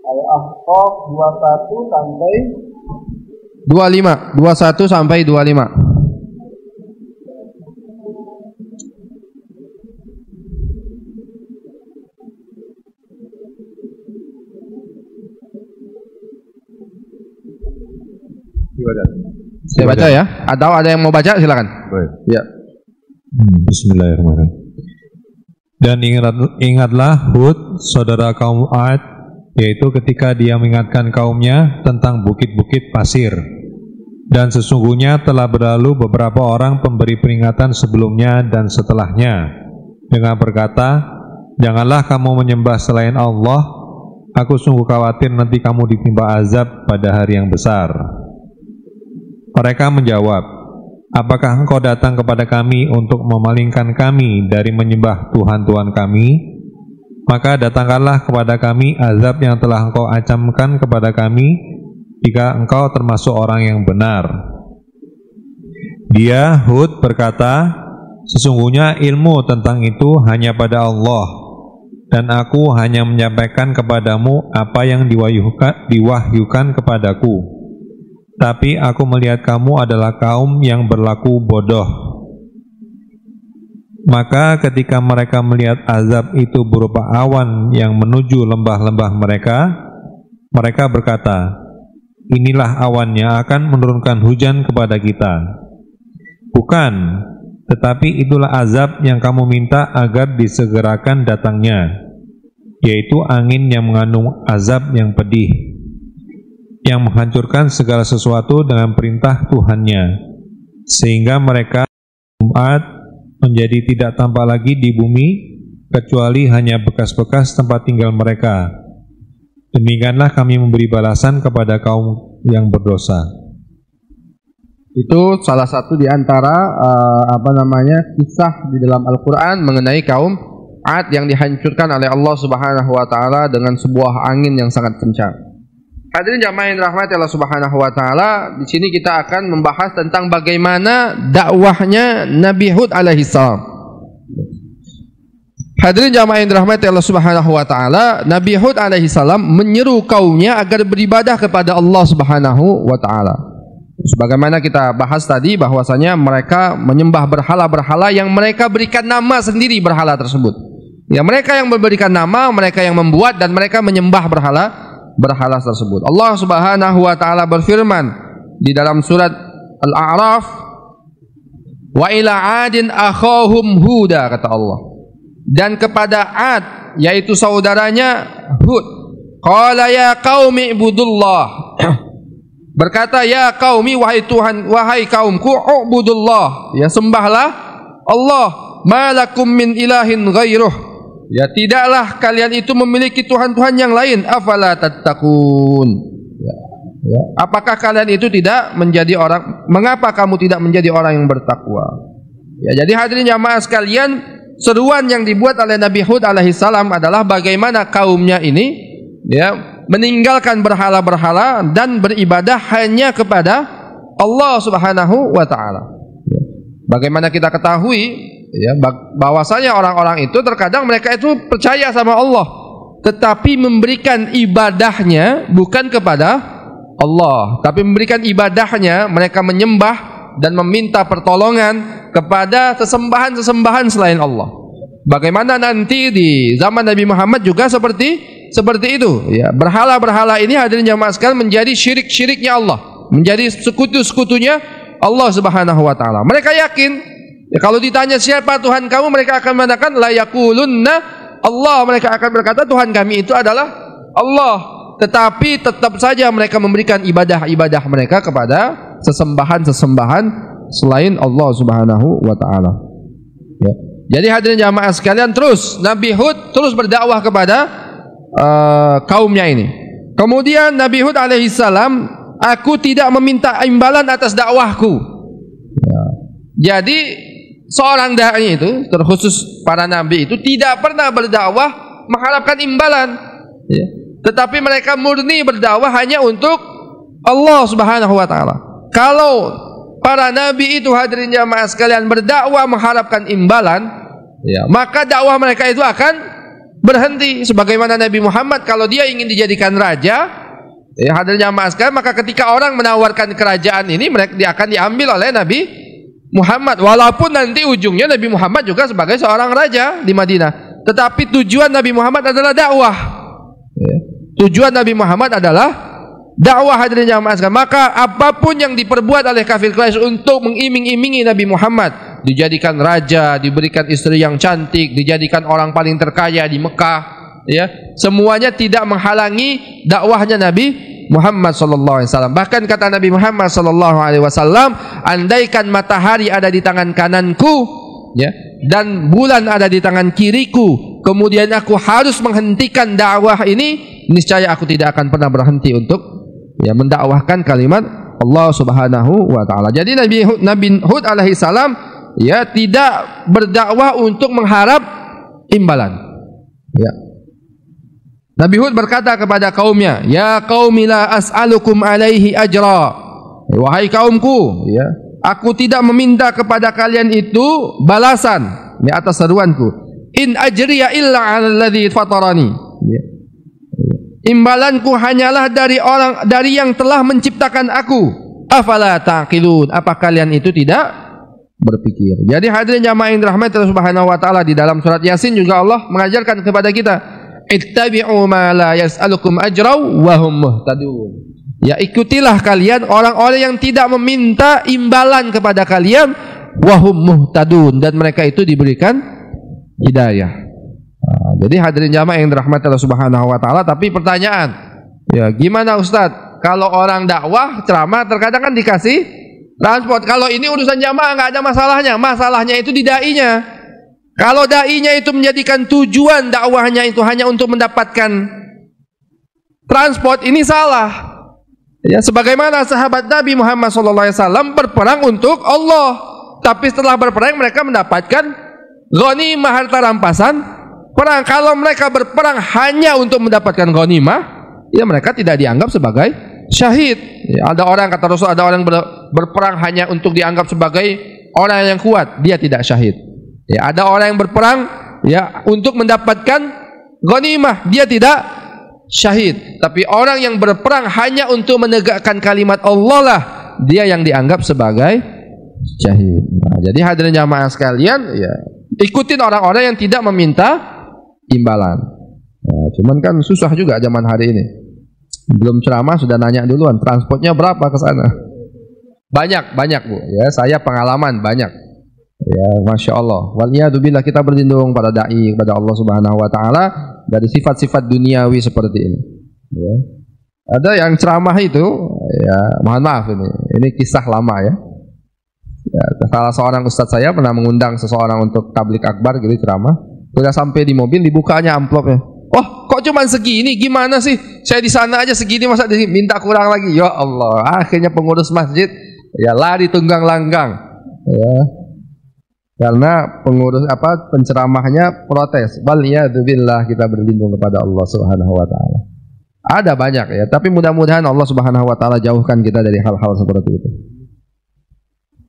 Al-Ahqaf 21 sampai 25. 21 sampai 25. Saya baca ya. Atau ada yang mau baca silakan. Baik. Ya. Bismillahirrahmanirrahim. Dan ingatlah Hud, saudara kaum Ad, yaitu ketika dia mengingatkan kaumnya tentang bukit-bukit pasir. Dan sesungguhnya telah berlalu beberapa orang pemberi peringatan sebelumnya dan setelahnya, dengan berkata, janganlah kamu menyembah selain Allah, aku sungguh khawatir nanti kamu ditimpa azab pada hari yang besar. Mereka menjawab, apakah engkau datang kepada kami untuk memalingkan kami dari menyembah Tuhan-Tuhan kami? Maka datangkanlah kepada kami azab yang telah engkau acamkan kepada kami, jika engkau termasuk orang yang benar. Dia, Hud, berkata, sesungguhnya ilmu tentang itu hanya pada Allah, dan aku hanya menyampaikan kepadamu apa yang diwahyukan kepadaku. Tapi aku melihat kamu adalah kaum yang berlaku bodoh. Maka ketika mereka melihat azab itu berupa awan yang menuju lembah-lembah mereka, mereka berkata, inilah awannya akan menurunkan hujan kepada kita. Bukan, tetapi itulah azab yang kamu minta agar disegerakan datangnya, yaitu angin yang mengandung azab yang pedih, yang menghancurkan segala sesuatu dengan perintah Tuhannya, sehingga mereka Umat menjadi tidak tampak lagi di bumi, kecuali hanya bekas-bekas tempat tinggal mereka. Demikianlah kami memberi balasan kepada kaum yang berdosa. Itu salah satu di antara kisah di dalam Al-Quran mengenai kaum Ad yang dihancurkan oleh Allah Subhanahu wa Ta'ala dengan sebuah angin yang sangat kencang. Hadirin jamaah yang dirahmati Allah Subhanahu wa Ta'ala, di sini kita akan membahas tentang bagaimana dakwahnya Nabi Hud alaihi salam. Hadirin jamaah yang dirahmati Allah Subhanahu wa Ta'ala, Nabi Hud alaihi salam menyeru kaumnya agar beribadah kepada Allah Subhanahu wa Ta'ala. Sebagaimana kita bahas tadi bahwasanya mereka menyembah berhala-berhala yang mereka berikan nama sendiri berhala tersebut. Ya, mereka yang memberikan nama, mereka yang membuat, dan mereka menyembah berhala tersebut. Allah Subhanahu wa Ta'ala berfirman di dalam surat Al-A'raf, wa ila adin akhahum huda, kata Allah, dan kepada Ad, yaitu saudaranya Hud, qala ya qaumi ibudullah, berkata, ya qaumi, wahai Tuhan, wahai kaumku, ubudullah, ya sembahlah Allah, malakum min ilahin ghairuh, ya tidaklah kalian itu memiliki Tuhan-Tuhan yang lain, afala tattaqun, ya. Apakah kalian itu tidak menjadi orang, mengapa kamu tidak menjadi orang yang bertakwa? Ya, jadi hadirin jamaah sekalian, seruan yang dibuat oleh Nabi Hud alaihi salam adalah bagaimana kaumnya ini ya meninggalkan berhala-berhala dan beribadah hanya kepada Allah Subhanahu wa Ta'ala. Bagaimana kita ketahui ya bahwasanya orang-orang itu terkadang mereka itu percaya sama Allah, tetapi memberikan ibadahnya bukan kepada Allah, tapi memberikan ibadahnya mereka menyembah dan meminta pertolongan kepada sesembahan-sesembahan selain Allah. Bagaimana nanti di zaman Nabi Muhammad juga seperti itu ya. Berhala-berhala ini hadirin jamaah sekalian menjadi syirik-syiriknya Allah, menjadi sekutu-sekutunya Allah Subhanahu wa Ta'ala. Mereka yakin ya, kalau ditanya siapa Tuhan kamu, mereka akan mengatakan la yaqulunna Allah, mereka akan berkata Tuhan kami itu adalah Allah, tetapi tetap saja mereka memberikan ibadah-ibadah mereka kepada sesembahan-sesembahan selain Allah Subhanahu wa Ta'ala ya. Jadi hadirin jamaah sekalian, terus Nabi Hud terus berdakwah kepada kaumnya ini. Kemudian Nabi Hud alaihissalam, aku tidak meminta imbalan atas dakwahku. Jadi seorang dai itu, terkhusus para nabi itu, tidak pernah berdakwah mengharapkan imbalan, ya. Tetapi mereka murni berdakwah hanya untuk Allah Subhanahu wa taala. Kalau para nabi itu hadirin jamaah sekalian berdakwah mengharapkan imbalan, ya, maka dakwah mereka itu akan berhenti. Sebagaimana Nabi Muhammad, kalau dia ingin dijadikan raja, ya, hadirin jamaah sekalian, maka ketika orang menawarkan kerajaan ini, dia akan diambil oleh Nabi Muhammad, walaupun nanti ujungnya Nabi Muhammad juga sebagai seorang raja di Madinah. Tetapi tujuan Nabi Muhammad adalah dakwah, ya. Tujuan Nabi Muhammad adalah dakwah, hadirin jamaah sekalian. Maka apapun yang diperbuat oleh kafir Quraisy untuk mengiming-imingi Nabi Muhammad, dijadikan raja, diberikan istri yang cantik, dijadikan orang paling terkaya di Mekah, ya, semuanya tidak menghalangi dakwahnya Nabi Muhammad sallallahu alaihi wasallam. Bahkan kata Nabi Muhammad sallallahu alaihi wasallam, andaikan matahari ada di tangan kananku, ya, dan bulan ada di tangan kiriku, kemudian aku harus menghentikan dakwah ini, niscaya aku tidak akan pernah berhenti untuk, ya, mendakwahkan kalimat Allah Subhanahu wa taala. Jadi Nabi Hud alaihi salam, ya, tidak berdakwah untuk mengharap imbalan, ya. Nabi Hud berkata kepada kaumnya, ya qaumi la as'alukum alaihi ajra, wahai kaumku, ya, aku tidak meminta kepada kalian itu balasan di atas seruanku. In ajriya illa 'alal ladzi fatarani, ya. Imbalanku hanyalah dari yang telah menciptakan aku. Afala taqilun, apa kalian itu tidak berpikir? Jadi hadirin jamaah yang dirahmati Allah Subhanahu wa taala, di dalam surat Yasin juga Allah mengajarkan kepada kita, ittabi'u ma la yas'alukum ajra wa hum muhtadun. Ya, ikutilah kalian orang-orang yang tidak meminta imbalan kepada kalian, wa hum muhtadun, dan mereka itu diberikan hidayah. Nah, jadi hadirin jamaah yang dirahmati Allah Subhanahu wa taala, tapi pertanyaan, ya, gimana Ustaz? Kalau orang dakwah, ceramah, terkadang kan dikasih transport. Kalau ini urusan jamaah nggak ada masalahnya. Masalahnya itu di dai-nya. Kalau dai-nya itu menjadikan tujuan dakwahnya itu hanya untuk mendapatkan transport, ini salah. Ya, sebagaimana sahabat Nabi Muhammad SAW berperang untuk Allah, tapi setelah berperang mereka mendapatkan ghanimah, harta rampasan perang. Kalau mereka berperang hanya untuk mendapatkan ghanimah, ya mereka tidak dianggap sebagai syahid. Ya, ada orang, kata Rasul, ada orang berperang hanya untuk dianggap sebagai orang yang kuat, dia tidak syahid. Ya, ada orang yang berperang, ya, untuk mendapatkan ghanimah, dia tidak syahid. Tapi orang yang berperang hanya untuk menegakkan kalimat Allah lah, dia yang dianggap sebagai syahid. Nah, jadi hadirin jamaah sekalian, ya, ikutin orang-orang yang tidak meminta imbalan. Nah, cuman kan susah juga zaman hari ini. Belum ceramah sudah nanya duluan, transportnya berapa ke sana? Banyak Bu, ya, saya pengalaman banyak. Ya, Masya Allah. Waliyadzubillah, kita berlindung pada da'i, kepada Allah Subhanahu wa taala dari sifat-sifat duniawi seperti ini. Ya. Ada yang ceramah itu, ya, mohon maaf, ini kisah lama, ya. Ya, salah seorang ustadz saya pernah mengundang seseorang untuk tablik akbar gitu, ceramah. Sudah sampai di mobil, dibukanya amplopnya. Oh, kok cuma segini? Gimana sih? Saya di sana aja segini, masa minta kurang lagi? Ya Allah, akhirnya pengurus masjid, ya, lari tunggang langgang, ya. Karena pengurus penceramahnya protes. Waliyadzubillah, kita berlindung kepada Allah Subhanahu wa taala. Ada banyak, ya, tapi mudah-mudahan Allah Subhanahu wa taala jauhkan kita dari hal-hal seperti itu.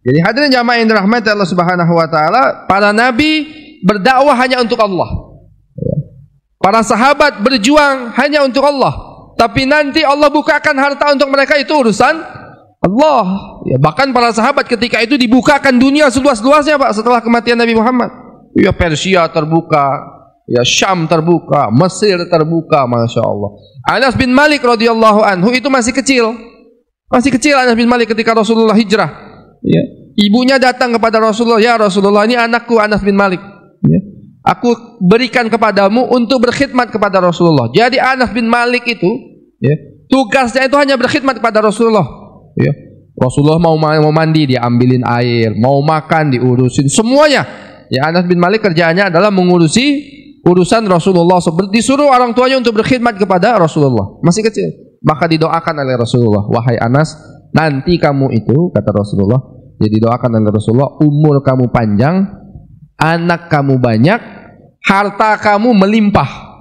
Jadi hadirin jamaah yang dirahmati Allah Subhanahu wa taala, para nabi berdakwah hanya untuk Allah. Para sahabat berjuang hanya untuk Allah. Tapi nanti Allah bukakan harta untuk mereka, itu urusan Allah. Ya, bahkan para sahabat ketika itu dibukakan dunia seluas-luasnya, Pak, setelah kematian Nabi Muhammad. Ya, Persia terbuka, ya, Syam terbuka, Mesir terbuka, Masya Allah. Anas bin Malik radhiyallahu anhu itu masih kecil Anas bin Malik ketika Rasulullah hijrah. Ya, ibunya datang kepada Rasulullah, ya Rasulullah, ini anakku Anas bin Malik. Ya, aku berikan kepadamu untuk berkhidmat kepada Rasulullah. Jadi Anas bin Malik itu, ya, tugasnya itu hanya berkhidmat kepada Rasulullah. Ya, Rasulullah mau mandi, dia ambilin air, mau makan, diurusin semuanya. Ya, Anas bin Malik kerjaannya adalah mengurusi urusan Rasulullah. Disuruh orang tuanya untuk berkhidmat kepada Rasulullah. Masih kecil. Maka didoakan oleh Rasulullah, wahai Anas, nanti kamu itu, kata Rasulullah, jadi didoakan oleh Rasulullah, umur kamu panjang, anak kamu banyak, harta kamu melimpah.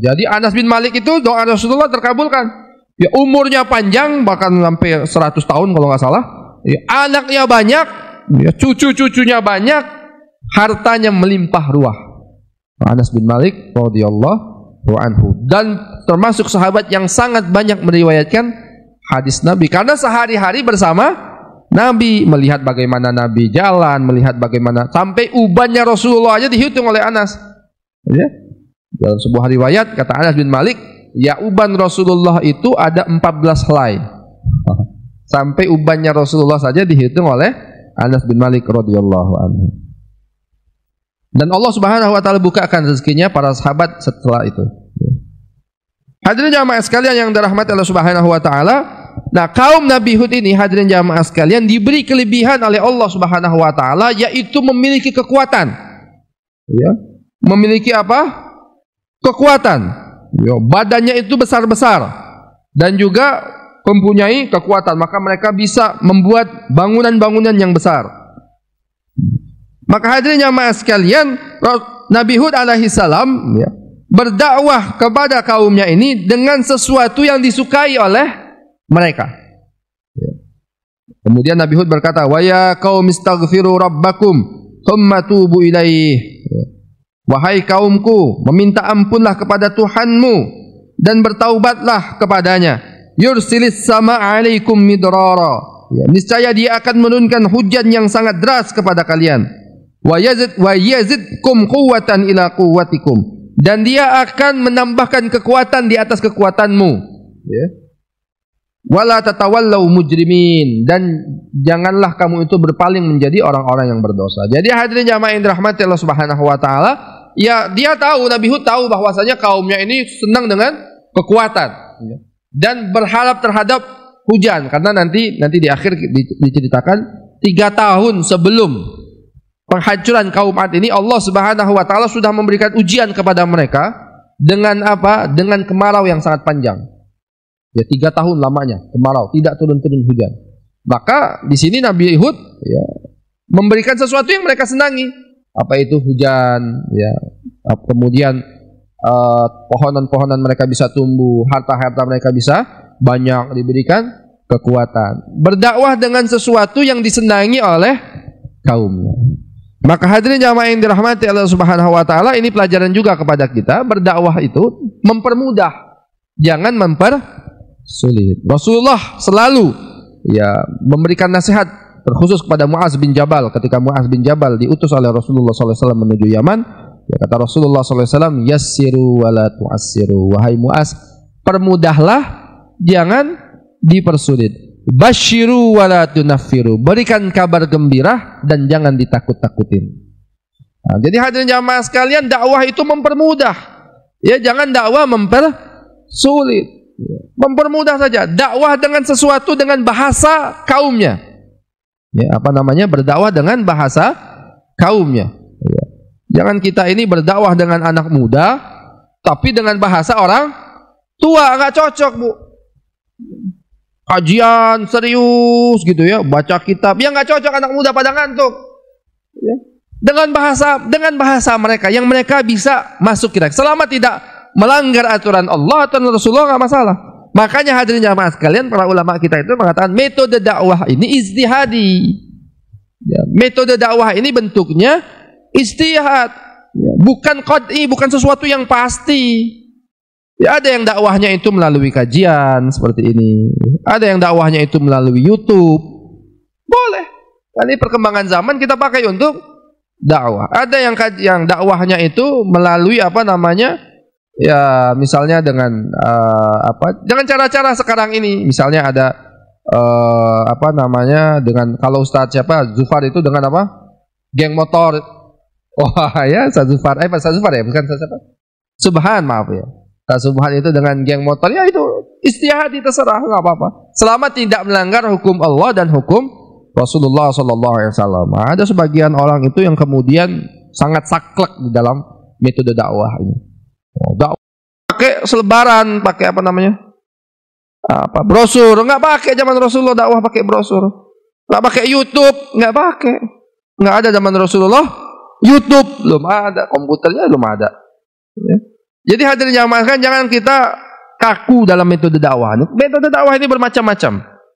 Jadi Anas bin Malik itu doa Rasulullah terkabulkan. Ya, umurnya panjang, bahkan sampai 100 tahun kalau nggak salah. Ya, anaknya banyak, ya, cucu-cucunya banyak, hartanya melimpah ruah. Anas bin Malik radhiyallahu anhu, dan termasuk sahabat yang sangat banyak meriwayatkan hadis Nabi karena sehari-hari bersama Nabi, melihat bagaimana Nabi jalan, melihat bagaimana sampai ubannya Rasulullah aja dihitung oleh Anas. Ya. Dalam sebuah riwayat kata Anas bin Malik, ya uban Rasulullah itu ada 14 helai. Sampai ubannya Rasulullah saja dihitung oleh Anas bin Malik radhiyallahu anhu. Dan Allah Subhanahu wa taala bukakan rezekinya para sahabat setelah itu. Hadirin jamaah sekalian yang dirahmati Allah Subhanahu wa taala, nah kaum Nabi Hud ini, hadirin jamaah sekalian, diberi kelebihan oleh Allah Subhanahu wa taala, yaitu memiliki kekuatan. Ya, memiliki apa? Kekuatan. Ya, badannya itu besar-besar dan juga mempunyai kekuatan, maka mereka bisa membuat bangunan-bangunan yang besar. Maka hadirin jamaah sekalian, Nabi Hud alaihi salam ya, berdakwah kepada kaumnya ini dengan sesuatu yang disukai oleh mereka. Ya. Kemudian Nabi Hud berkata, "Wa ya qaum istaghfiru rabbakum tsumma tubu ilaih." Ya. Wahai kaumku, meminta ampunlah kepada Tuhanmu dan bertaubatlah kepadanya. Yursilis sama alaikum midrara. Ya, niscaya Dia akan menurunkan hujan yang sangat deras kepada kalian. Wa yazidkum quwwatan ila quwwatikum, dan Dia akan menambahkan kekuatan di atas kekuatanmu. Ya. Wala tatawallau mujrimin, dan janganlah kamu itu berpaling menjadi orang-orang yang berdosa. Jadi hadirin jamaah yang dirahmati Allah Subhanahu wa taala, ya dia tahu, Nabi Hud tahu bahwasanya kaumnya ini senang dengan kekuatan, ya, dan berharap terhadap hujan, karena nanti di akhir diceritakan 3 tahun sebelum penghancuran kaum Ad ini, Allah Subhanahu wa taala sudah memberikan ujian kepada mereka dengan apa? Dengan kemarau yang sangat panjang. Ya, 3 tahun lamanya kemarau, tidak turun-turun hujan. Maka di sini Nabi Hud ya, memberikan sesuatu yang mereka senangi. Apa itu hujan? Ya, kemudian pohonan-pohonan mereka bisa tumbuh, harta-harta mereka bisa banyak, diberikan kekuatan. Berdakwah dengan sesuatu yang disenangi oleh kaumnya. Maka hadirin jamaah yang dirahmati Allah Subhanahu wa taala, ini pelajaran juga kepada kita. Berdakwah itu mempermudah, jangan mempersulit. Rasulullah selalu ya memberikan nasihat terkhusus kepada Muaz bin Jabal ketika Muaz bin Jabal diutus oleh Rasulullah SAW menuju Yaman. Ya, kata Rasulullah SAW, yassiru wa la tu'assiru. Wahai Muaz, permudahlah, jangan dipersulit. Basyiru wa la tunaffiru. Berikan kabar gembira dan jangan ditakut-takutin. Nah, jadi hadirin jamaah sekalian, dakwah itu mempermudah. Ya, jangan dakwah mempersulit. Mempermudah saja. Dakwah dengan sesuatu dengan bahasa kaumnya. Ya, apa namanya? Berdakwah dengan bahasa kaumnya. Ya. Jangan kita ini berdakwah dengan anak muda tapi dengan bahasa orang tua, enggak cocok, Bu. Kajian serius gitu ya, baca kitab, ya nggak cocok, anak muda pada ngantuk. Ya. Dengan bahasa mereka yang mereka bisa masuk kira, selama tidak melanggar aturan Allah atau Rasulullah nggak masalah. Makanya hadirin jamaah sekalian, para ulama kita itu mengatakan metode dakwah ini ijtihadi. Ya, metode dakwah ini bentuknya ijtihad, ya, bukan qad'i, bukan sesuatu yang pasti. Ya, ada yang dakwahnya itu melalui kajian seperti ini, ada yang dakwahnya itu melalui YouTube, boleh. Ini perkembangan zaman kita pakai untuk dakwah. Ada yang dakwahnya itu melalui apa namanya, ya misalnya dengan dengan cara-cara sekarang ini, misalnya ada apa namanya, dengan kalau Ustaz siapa Zufar itu dengan apa, geng motor. Wah ya, Ustaz Zufar, Ustaz Zufar ya, bukan Ustaz siapa? Subhan, maaf ya. Subhan itu dengan geng motor, ya itu istihadi, terserah, nggak apa-apa selama tidak melanggar hukum Allah dan hukum Rasulullah Sallallahu Alaihi Wasallam. Ada sebagian orang itu yang kemudian sangat saklek di dalam metode dakwah ini. Dakwah pakai selebaran, pakai apa namanya? Brosur, nggak pakai zaman Rasulullah dakwah pakai brosur. Nggak pakai YouTube, nggak pakai. Nggak ada zaman Rasulullah YouTube, belum ada, komputernya belum ada. Ya. Jadi hadirin jamaah sekalian, jangan kita kaku dalam metode dakwah. Metode dakwah ini bermacam-macam.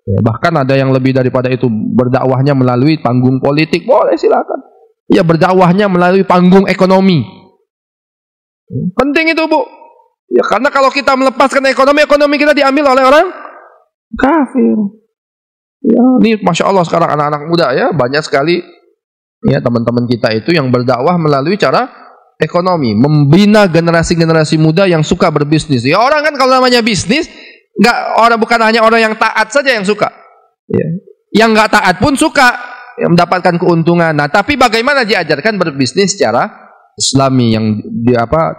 Ya, bahkan ada yang lebih daripada itu, berdakwahnya melalui panggung politik, boleh silakan. Ya, berdakwahnya melalui panggung ekonomi. Penting itu, Bu. Ya, karena kalau kita melepaskan ekonomi kita diambil oleh orang kafir. Ya, ini Masya Allah sekarang anak-anak muda ya, banyak sekali ya teman-teman kita itu yang berdakwah melalui cara ekonomi, membina generasi-generasi muda yang suka berbisnis. Ya, orang kan kalau namanya bisnis, bukan hanya orang yang taat saja yang suka. Ya. Yang nggak taat pun suka yang mendapatkan keuntungan. Nah, tapi bagaimana diajarkan berbisnis secara Islami yang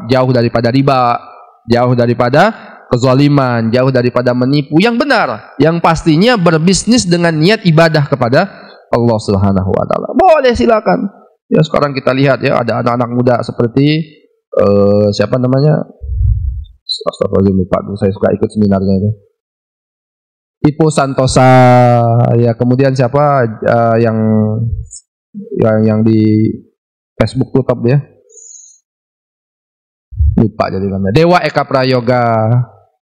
jauh daripada riba, jauh daripada kezaliman, jauh daripada menipu, yang benar, yang pastinya berbisnis dengan niat ibadah kepada Allah Subhanahu wa taala. Boleh silakan. Ya, sekarang kita lihat ya, ada anak-anak muda seperti siapa namanya? Astagfirullahaladzim, lupa tuh, saya suka ikut seminarnya itu. Ipo Santosa, ya, kemudian siapa yang di Facebook tuh top dia? Lupa jadi namanya. Dewa Eka Prayoga.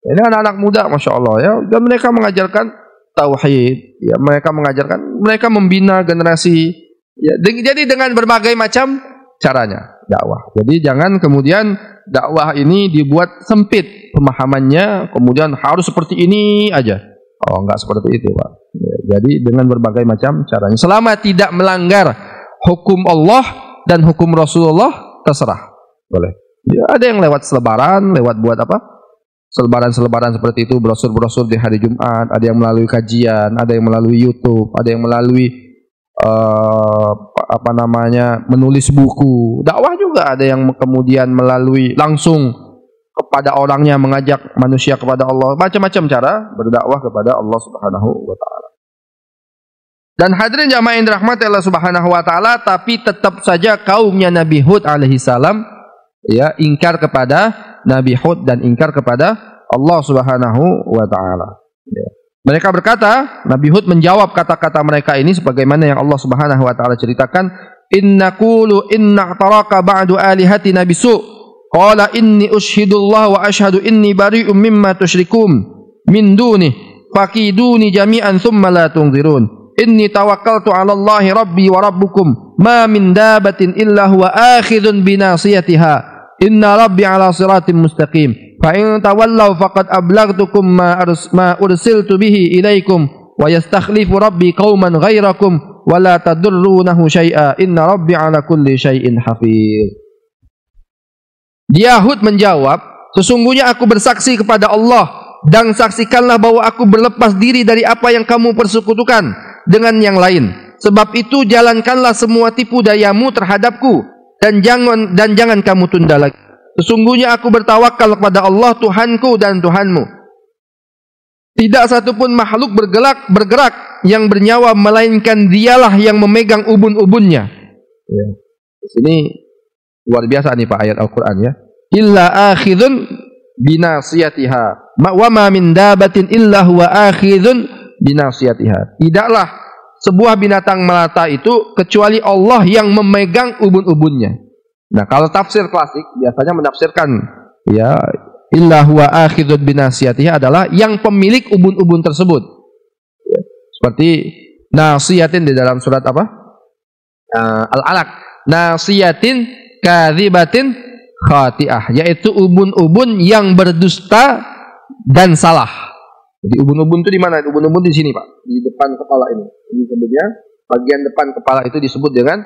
Ini anak-anak muda, Masya Allah ya, dan mereka mengajarkan tauhid, ya, mereka membina generasi, ya, jadi dengan berbagai macam caranya dakwah. Jadi jangan kemudian dakwah ini dibuat sempit pemahamannya, kemudian harus seperti ini aja. Oh, enggak seperti itu, Pak. Ya, jadi dengan berbagai macam caranya, selama tidak melanggar hukum Allah dan hukum Rasulullah, terserah, boleh. Ya, ada yang lewat selebaran, lewat buat apa? Selebaran-selebaran seperti itu, brosur-brosur di hari Jumat, ada yang melalui kajian, ada yang melalui YouTube, ada yang melalui menulis buku. Dakwah juga ada yang kemudian melalui langsung kepada orangnya, mengajak manusia kepada Allah. Macam-macam cara berdakwah kepada Allah Subhanahu wa taala. Dan hadirin jamaah yang dirahmati Allah Subhanahu wa taala, tapi tetap saja kaumnya Nabi Hud alaihi salam ya ingkar kepada Nabi Hud dan ingkar kepada Allah Subhanahu wa taala. Ya. Mereka berkata, Nabi Hud menjawab kata-kata mereka ini sebagaimana yang Allah Subhanahu wa taala ceritakan, "Inna qulu inna taraka ba'du alihatina bisu." Qala inni ushhidullah wa ashhadu inni bari'um mimma tusyrikum min duni faqiduni jami'an thumma la tunzirun. Inni tawakkaltu 'ala Allahi rabbi wa rabbukum ma min dabatin illa huwa akhidhun bi nasiyatiha. Inna rabbi 'ala siratim mustaqim. Fa in tawallaw faqad ablaghtukum ma ursiltu bihi ilaikum wa yastakhlifu rabbi qauman ghairakum wa la tadurrunahu syai'a inna rabbi 'ala kulli syai'in hafiz. Hud menjawab, sesungguhnya aku bersaksi kepada Allah dan saksikanlah bahwa aku berlepas diri dari apa yang kamu persekutukan dengan yang lain. Sebab itu jalankanlah semua tipu dayamu terhadapku dan jangan kamu tunda lagi. Sesungguhnya aku bertawakal kepada Allah Tuhanku dan Tuhanmu. Tidak satupun makhluk bergerak yang bernyawa melainkan dialah yang memegang ubun-ubunnya. Ya. Di sini luar biasa nih Pak ayat Al-Quran ya. Illa akhidhun binasiyatiha. Wa ma min dabatin illa huwa akhidhun binasiyatiha. Tidaklah sebuah binatang melata itu kecuali Allah yang memegang ubun-ubunnya. Nah, kalau tafsir klasik biasanya menafsirkan ya illa huwa akhidhun binasiyatiha adalah yang pemilik ubun-ubun tersebut. Ya. Seperti nasiyatin di dalam surat apa? Al-Alaq. Nasiyatin kadzibatin khati'ah, yaitu ubun-ubun yang berdusta dan salah. Jadi ubun-ubun itu di mana? Ubun-ubun di sini, Pak. Di depan kepala ini. Ini sebenarnya bagian depan kepala itu disebut dengan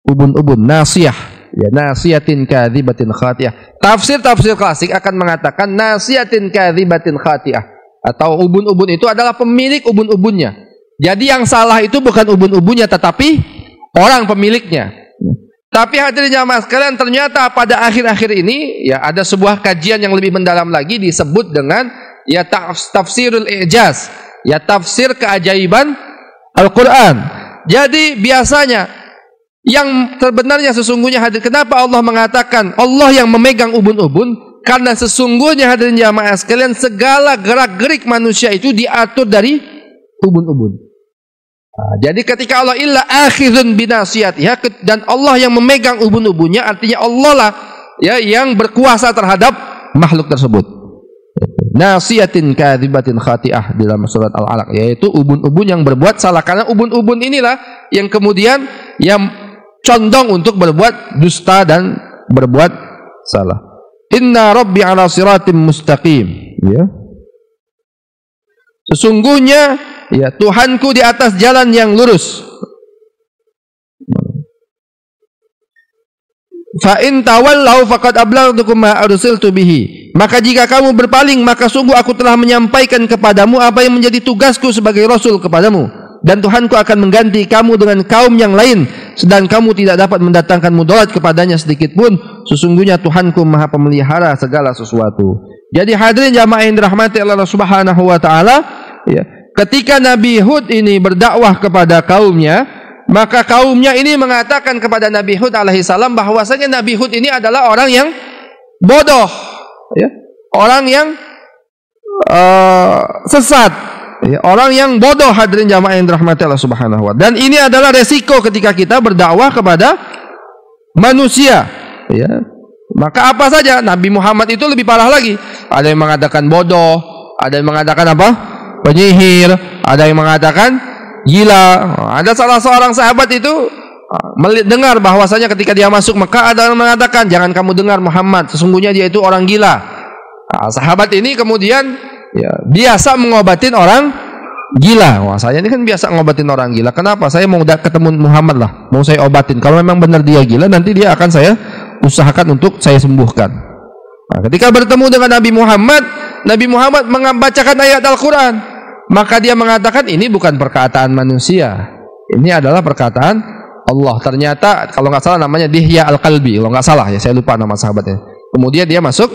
ubun-ubun, nasiyah. Ya, nasiyatin kadzibatin khati'ah. Tafsir-tafsir klasik akan mengatakan nasiyatin kadzibatin khati'ah, atau ubun-ubun itu adalah pemilik ubun-ubunnya. Jadi yang salah itu bukan ubun-ubunnya tetapi orang pemiliknya. Tapi hadirin jamaah sekalian, ternyata pada akhir-akhir ini ya ada sebuah kajian yang lebih mendalam lagi disebut dengan ya tafsirul i'jaz, ya tafsir keajaiban Al-Quran. Jadi biasanya yang sebenarnya sesungguhnya hadir. Kenapa Allah mengatakan Allah yang memegang ubun-ubun? Karena sesungguhnya hadirin jamaah sekalian, segala gerak-gerik manusia itu diatur dari ubun-ubun. Jadi ketika Allah illa akhirun binasiyatiha, dan Allah yang memegang ubun-ubunnya, artinya Allah lah ya yang berkuasa terhadap makhluk tersebut. Nasiyatin kadzibatin khati'ah dalam surat Al-Alaq, yaitu ubun-ubun yang berbuat salah, karena ubun-ubun inilah yang kemudian yang condong untuk berbuat dusta dan berbuat salah. Inna rabbi ala siratim mustaqim, ya. Sesungguhnya ya Tuhanku di atas jalan yang lurus. Fa in tawallau faqad ablaghtukum ma arsaltu bihi. Maka jika kamu berpaling, maka sungguh aku telah menyampaikan kepadamu apa yang menjadi tugasku sebagai rasul kepadamu, dan Tuhanku akan mengganti kamu dengan kaum yang lain, sedang kamu tidak dapat mendatangkan mudarat kepadanya sedikit pun. Sesungguhnya Tuhanku Maha Pemelihara segala sesuatu. Jadi hadirin jamaah yang dirahmati Allah Subhanahu wa taala, ya, ketika Nabi Hud ini berdakwah kepada kaumnya, maka kaumnya ini mengatakan kepada Nabi Hud alaihissalam bahwasanya Nabi Hud ini adalah orang yang bodoh, ya, orang yang sesat, ya, orang yang bodoh. Hadirin jamaah yang dirahmati Allah Subhanahu wa taala. Dan ini adalah resiko ketika kita berdakwah kepada manusia, ya. Maka apa saja, Nabi Muhammad itu lebih parah lagi. Ada yang mengatakan bodoh, ada yang mengatakan apa? Penyihir, ada yang mengatakan gila. Ada salah seorang sahabat itu mendengar bahwasanya ketika dia masuk Mekah, ada yang mengatakan, jangan kamu dengar Muhammad, sesungguhnya dia itu orang gila. Sahabat ini kemudian ya, biasa mengobatin orang gila. Wah, saya ini kan biasa ngobatin orang gila. Kenapa? Saya mau ketemu Muhammad lah, mau saya obatin. Kalau memang benar dia gila, nanti dia akan saya usahakan untuk saya sembuhkan. Nah, ketika bertemu dengan Nabi Muhammad membacakan ayat Al-Quran, maka dia mengatakan ini bukan perkataan manusia, ini adalah perkataan Allah. Ternyata kalau nggak salah namanya Dihya Al-Kalbi, kalau nggak salah ya, saya lupa nama sahabatnya. Kemudian dia masuk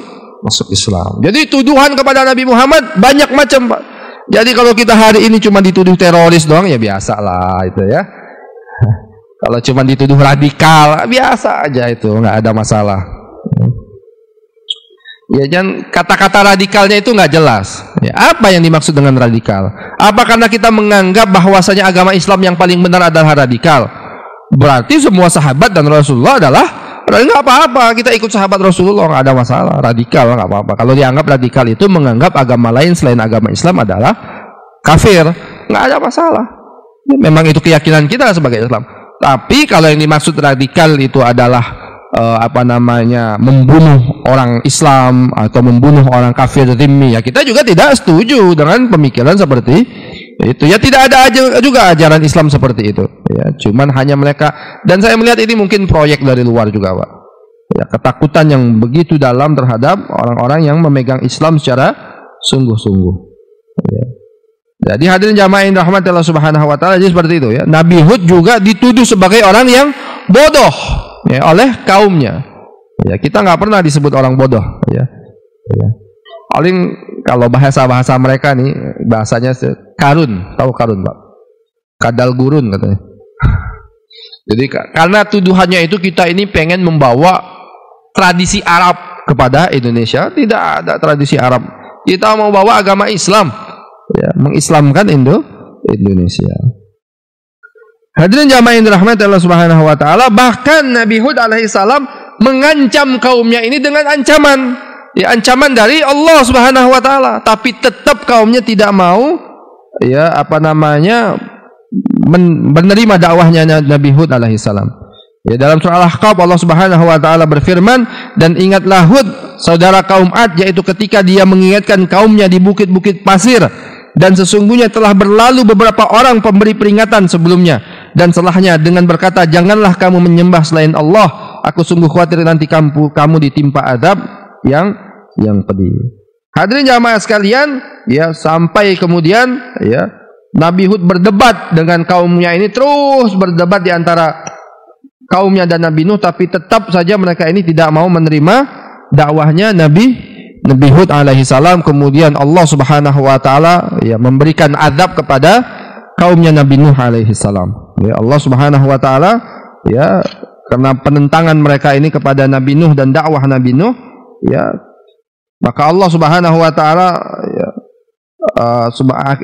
Islam. Jadi tuduhan kepada Nabi Muhammad banyak macam, Pak. Jadi kalau kita hari ini cuma dituduh teroris doang ya biasa lah itu ya. Kalau cuma dituduh radikal biasa aja, itu nggak ada masalah. Ya, jangan kata-kata radikalnya itu nggak jelas. Ya, apa yang dimaksud dengan radikal? Apa karena kita menganggap bahwasanya agama Islam yang paling benar adalah radikal? Berarti semua sahabat dan Rasulullah adalah nggak apa-apa, kita ikut sahabat Rasulullah, nggak ada masalah. Radikal nggak apa-apa. Kalau dianggap radikal itu menganggap agama lain selain agama Islam adalah kafir, nggak ada masalah. Ya, memang itu keyakinan kita sebagai Islam. Tapi kalau yang dimaksud radikal itu adalah membunuh orang Islam atau membunuh orang kafir zimmi, ya kita juga tidak setuju dengan pemikiran seperti itu. Ya tidak ada juga ajaran Islam seperti itu. Ya, cuman hanya mereka, dan saya melihat ini mungkin proyek dari luar juga, Pak. Ya, ketakutan yang begitu dalam terhadap orang-orang yang memegang Islam secara sungguh-sungguh. Ya. Jadi hadirin jamaah yang dirahmati Allah Subhanahu wa taala, jadi seperti itu ya. Nabi Hud juga dituduh sebagai orang yang bodoh ya, oleh kaumnya. Ya, kita nggak pernah disebut orang bodoh ya. Ya. Paling kalau bahasa mereka nih bahasanya karun, tahu karun, Pak? Kadal gurun katanya. Jadi karena tuduhannya itu kita ini pengen membawa tradisi Arab kepada Indonesia. Tidak ada tradisi Arab. Kita mau bawa agama Islam. Ya, mengislamkan Indonesia. Hadirin jamaah yang dirahmati Allah Subhanahu wa taala, bahkan Nabi Hud alaihissalam mengancam kaumnya ini dengan ancaman, ya, ancaman dari Allah Subhanahu wa taala, tapi tetap kaumnya tidak mau ya menerima dakwahnya Nabi Hud alaihissalam. Ya, dalam surah Al-Ahqaf Allah Subhanahu wa taala berfirman, dan ingatlah Hud saudara kaum Ad, yaitu ketika dia mengingatkan kaumnya di bukit-bukit pasir, dan sesungguhnya telah berlalu beberapa orang pemberi peringatan sebelumnya dan setelahnya dengan berkata, janganlah kamu menyembah selain Allah, aku sungguh khawatir nanti kamu ditimpa azab yang pedih. Hadirin jamaah sekalian, ya, sampai kemudian ya Nabi Hud berdebat dengan kaumnya ini, terus berdebat di antara kaumnya dan Nabi Nuh, tapi tetap saja mereka ini tidak mau menerima dakwahnya Nabi Hud alaihi salam. Kemudian Allah Subhanahu wa taala ya memberikan azab kepada kaumnya Nabi Nuh alaihi salam. Ya, Allah Subhanahu wa taala ya karena penentangan mereka ini kepada Nabi Nuh dan dakwah Nabi Nuh, ya maka Allah Subhanahu wa taala ya,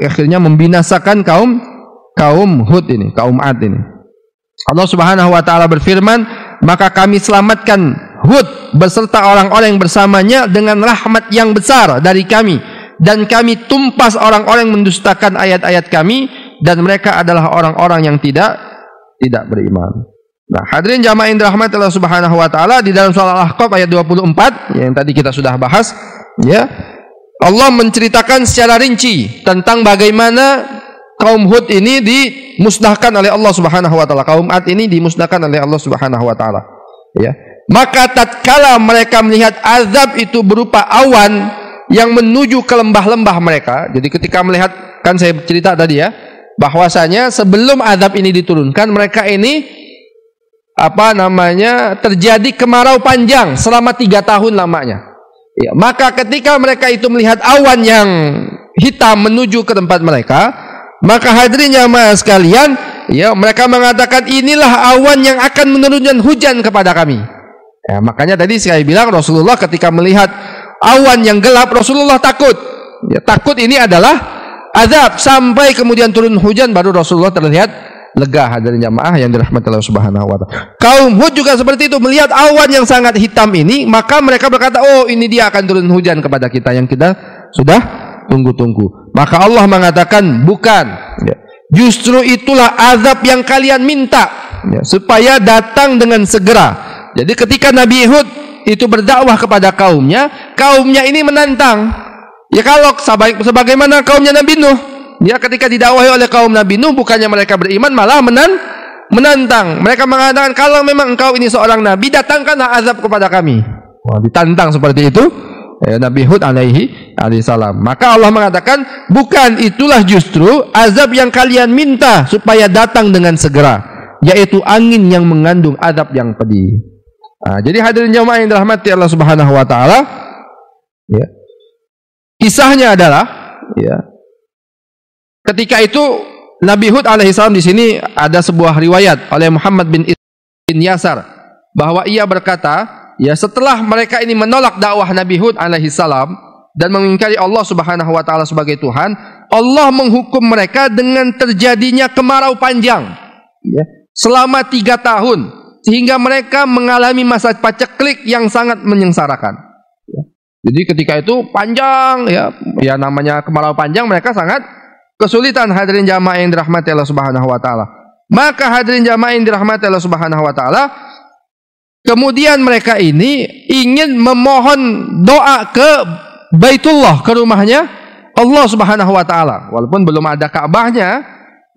akhirnya membinasakan kaum Hud ini, kaum Ad ini. Allah Subhanahu wa taala berfirman, maka kami selamatkan Hud beserta orang-orang yang bersamanya dengan rahmat yang besar dari kami, dan kami tumpas orang-orang yang mendustakan ayat-ayat kami, dan mereka adalah orang-orang yang tidak beriman. Nah, hadirin jamaah yang dirahmati Allah Subhanahu wa taala, di dalam surah Al-Ahqaf ayat 24 yang tadi kita sudah bahas, ya. Allah menceritakan secara rinci tentang bagaimana kaum Hud ini dimusnahkan oleh Allah Subhanahu wa taala. Kaum Ad ini dimusnahkan oleh Allah Subhanahu wa taala. Ya. Maka tatkala mereka melihat azab itu berupa awan yang menuju ke lembah-lembah mereka. Jadi ketika melihat, kan saya cerita tadi ya, bahwasanya sebelum azab ini diturunkan, mereka ini terjadi kemarau panjang selama 3 tahun lamanya. Ya, maka ketika mereka itu melihat awan yang hitam menuju ke tempat mereka, maka hadirin jamaah sekalian, ya mereka mengatakan, inilah awan yang akan menurunkan hujan kepada kami. Ya, makanya tadi saya bilang Rasulullah ketika melihat awan yang gelap, Rasulullah takut. Ya, takut ini adalah azab, sampai kemudian turun hujan baru Rasulullah terlihat lega, hadirin jamaah yang dirahmati Allah Subhanahu wa taala. Kaum Hud juga seperti itu, melihat awan yang sangat hitam ini, maka mereka berkata, oh ini dia akan turun hujan kepada kita yang kita sudah tunggu-tunggu. Maka Allah mengatakan, bukan, ya, justru itulah azab yang kalian minta, ya, supaya datang dengan segera. Jadi ketika Nabi Hud itu berdakwah kepada kaumnya ini menantang. Ya kalau sebagaimana kaumnya Nabi Nuh, ya ketika didakwahi oleh kaum Nabi Nuh, bukannya mereka beriman, malah menantang. Mereka mengatakan, kalau memang engkau ini seorang nabi, datangkanlah azab kepada kami. Wah, ditantang seperti itu Nabi Hud alaihi salam. Maka Allah mengatakan, bukan, itulah justru azab yang kalian minta supaya datang dengan segera, yaitu angin yang mengandung azab yang pedih. Nah, jadi hadirin jamaah yang dirahmati Allah Subhanahu wa taala, ya, kisahnya adalah, ya, ketika itu Nabi Hud alaihissalam, di sini ada sebuah riwayat oleh Muhammad bin Yasar bahwa ia berkata, ya setelah mereka ini menolak dakwah Nabi Hud alaihissalam dan mengingkari Allah Subhanahu wa taala sebagai Tuhan, Allah menghukum mereka dengan terjadinya kemarau panjang, ya, selama 3 tahun, sehingga mereka mengalami masa paceklik yang sangat menyengsarakan. Ya. Jadi ketika itu panjang, ya namanya kemarau panjang, mereka sangat kesulitan, hadirin jamaah yang dirahmati Allah Subhanahu wa taala. Maka hadirin jamaah yang dirahmati Allah Subhanahu wa taala, kemudian mereka ini ingin memohon doa ke Baitullah, ke rumahnya Allah Subhanahu wa taala. Walaupun belum ada Ka'bahnya,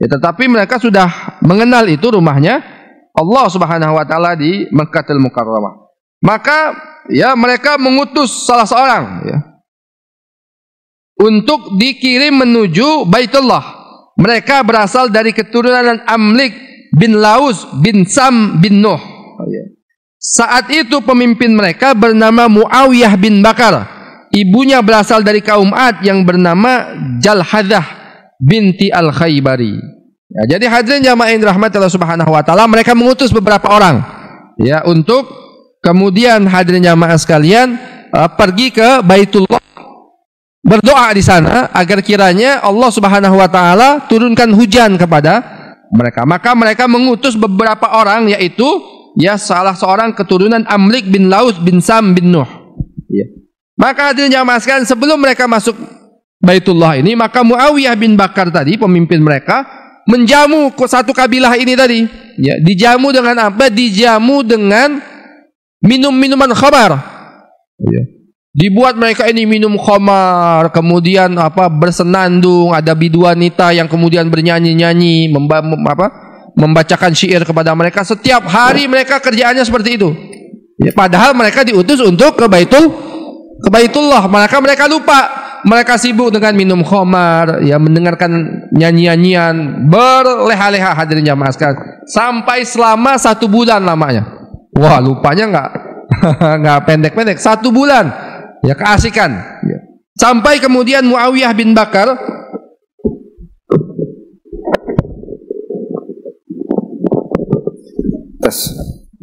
ya, tetapi mereka sudah mengenal itu rumahnya Allah Subhanahu wa taala di Makkahul Mukarramah. Maka ya mereka mengutus salah seorang, ya, untuk dikirim menuju Baitullah. Mereka berasal dari keturunan Amlik bin Laus bin Sam bin Nuh. Saat itu pemimpin mereka bernama Muawiyah bin Bakar. Ibunya berasal dari kaum Ad yang bernama Jalhadah binti Al-Khaybari. Ya, jadi hadirin jamaah yang dirahmati Allah Subhanahu wa taala, mereka mengutus beberapa orang, ya, untuk kemudian hadirin jamaah sekalian pergi ke Baitullah, berdoa di sana agar kiranya Allah Subhanahu wa taala turunkan hujan kepada mereka. Maka mereka mengutus beberapa orang, yaitu ya salah seorang keturunan Amlik bin Laus bin Sam bin Nuh. Ya. Maka hadirin jamaah sekalian, sebelum mereka masuk Baitullah ini, maka Muawiyah bin Bakar tadi, pemimpin mereka, menjamu satu kabilah ini tadi. Ya, dijamu dengan apa? Dijamu dengan minum-minuman khamar. Ya. Dibuat mereka ini minum khamar, kemudian bersenandung, ada biduanita yang kemudian bernyanyi-nyanyi, membacakan syair kepada mereka. Setiap hari mereka kerjaannya seperti itu. Ya, padahal mereka diutus untuk ke Baitullah. Maka mereka lupa. Mereka sibuk dengan minum khamar, ya, mendengarkan nyanyi-nyanyian, berleha-leha, hadirin jamaah sekalian, sampai selama 1 bulan lamanya. Wah, lupanya nggak pendek-pendek, 1 bulan. Ya, keasikan. Sampai kemudian Muawiyah bin Bakar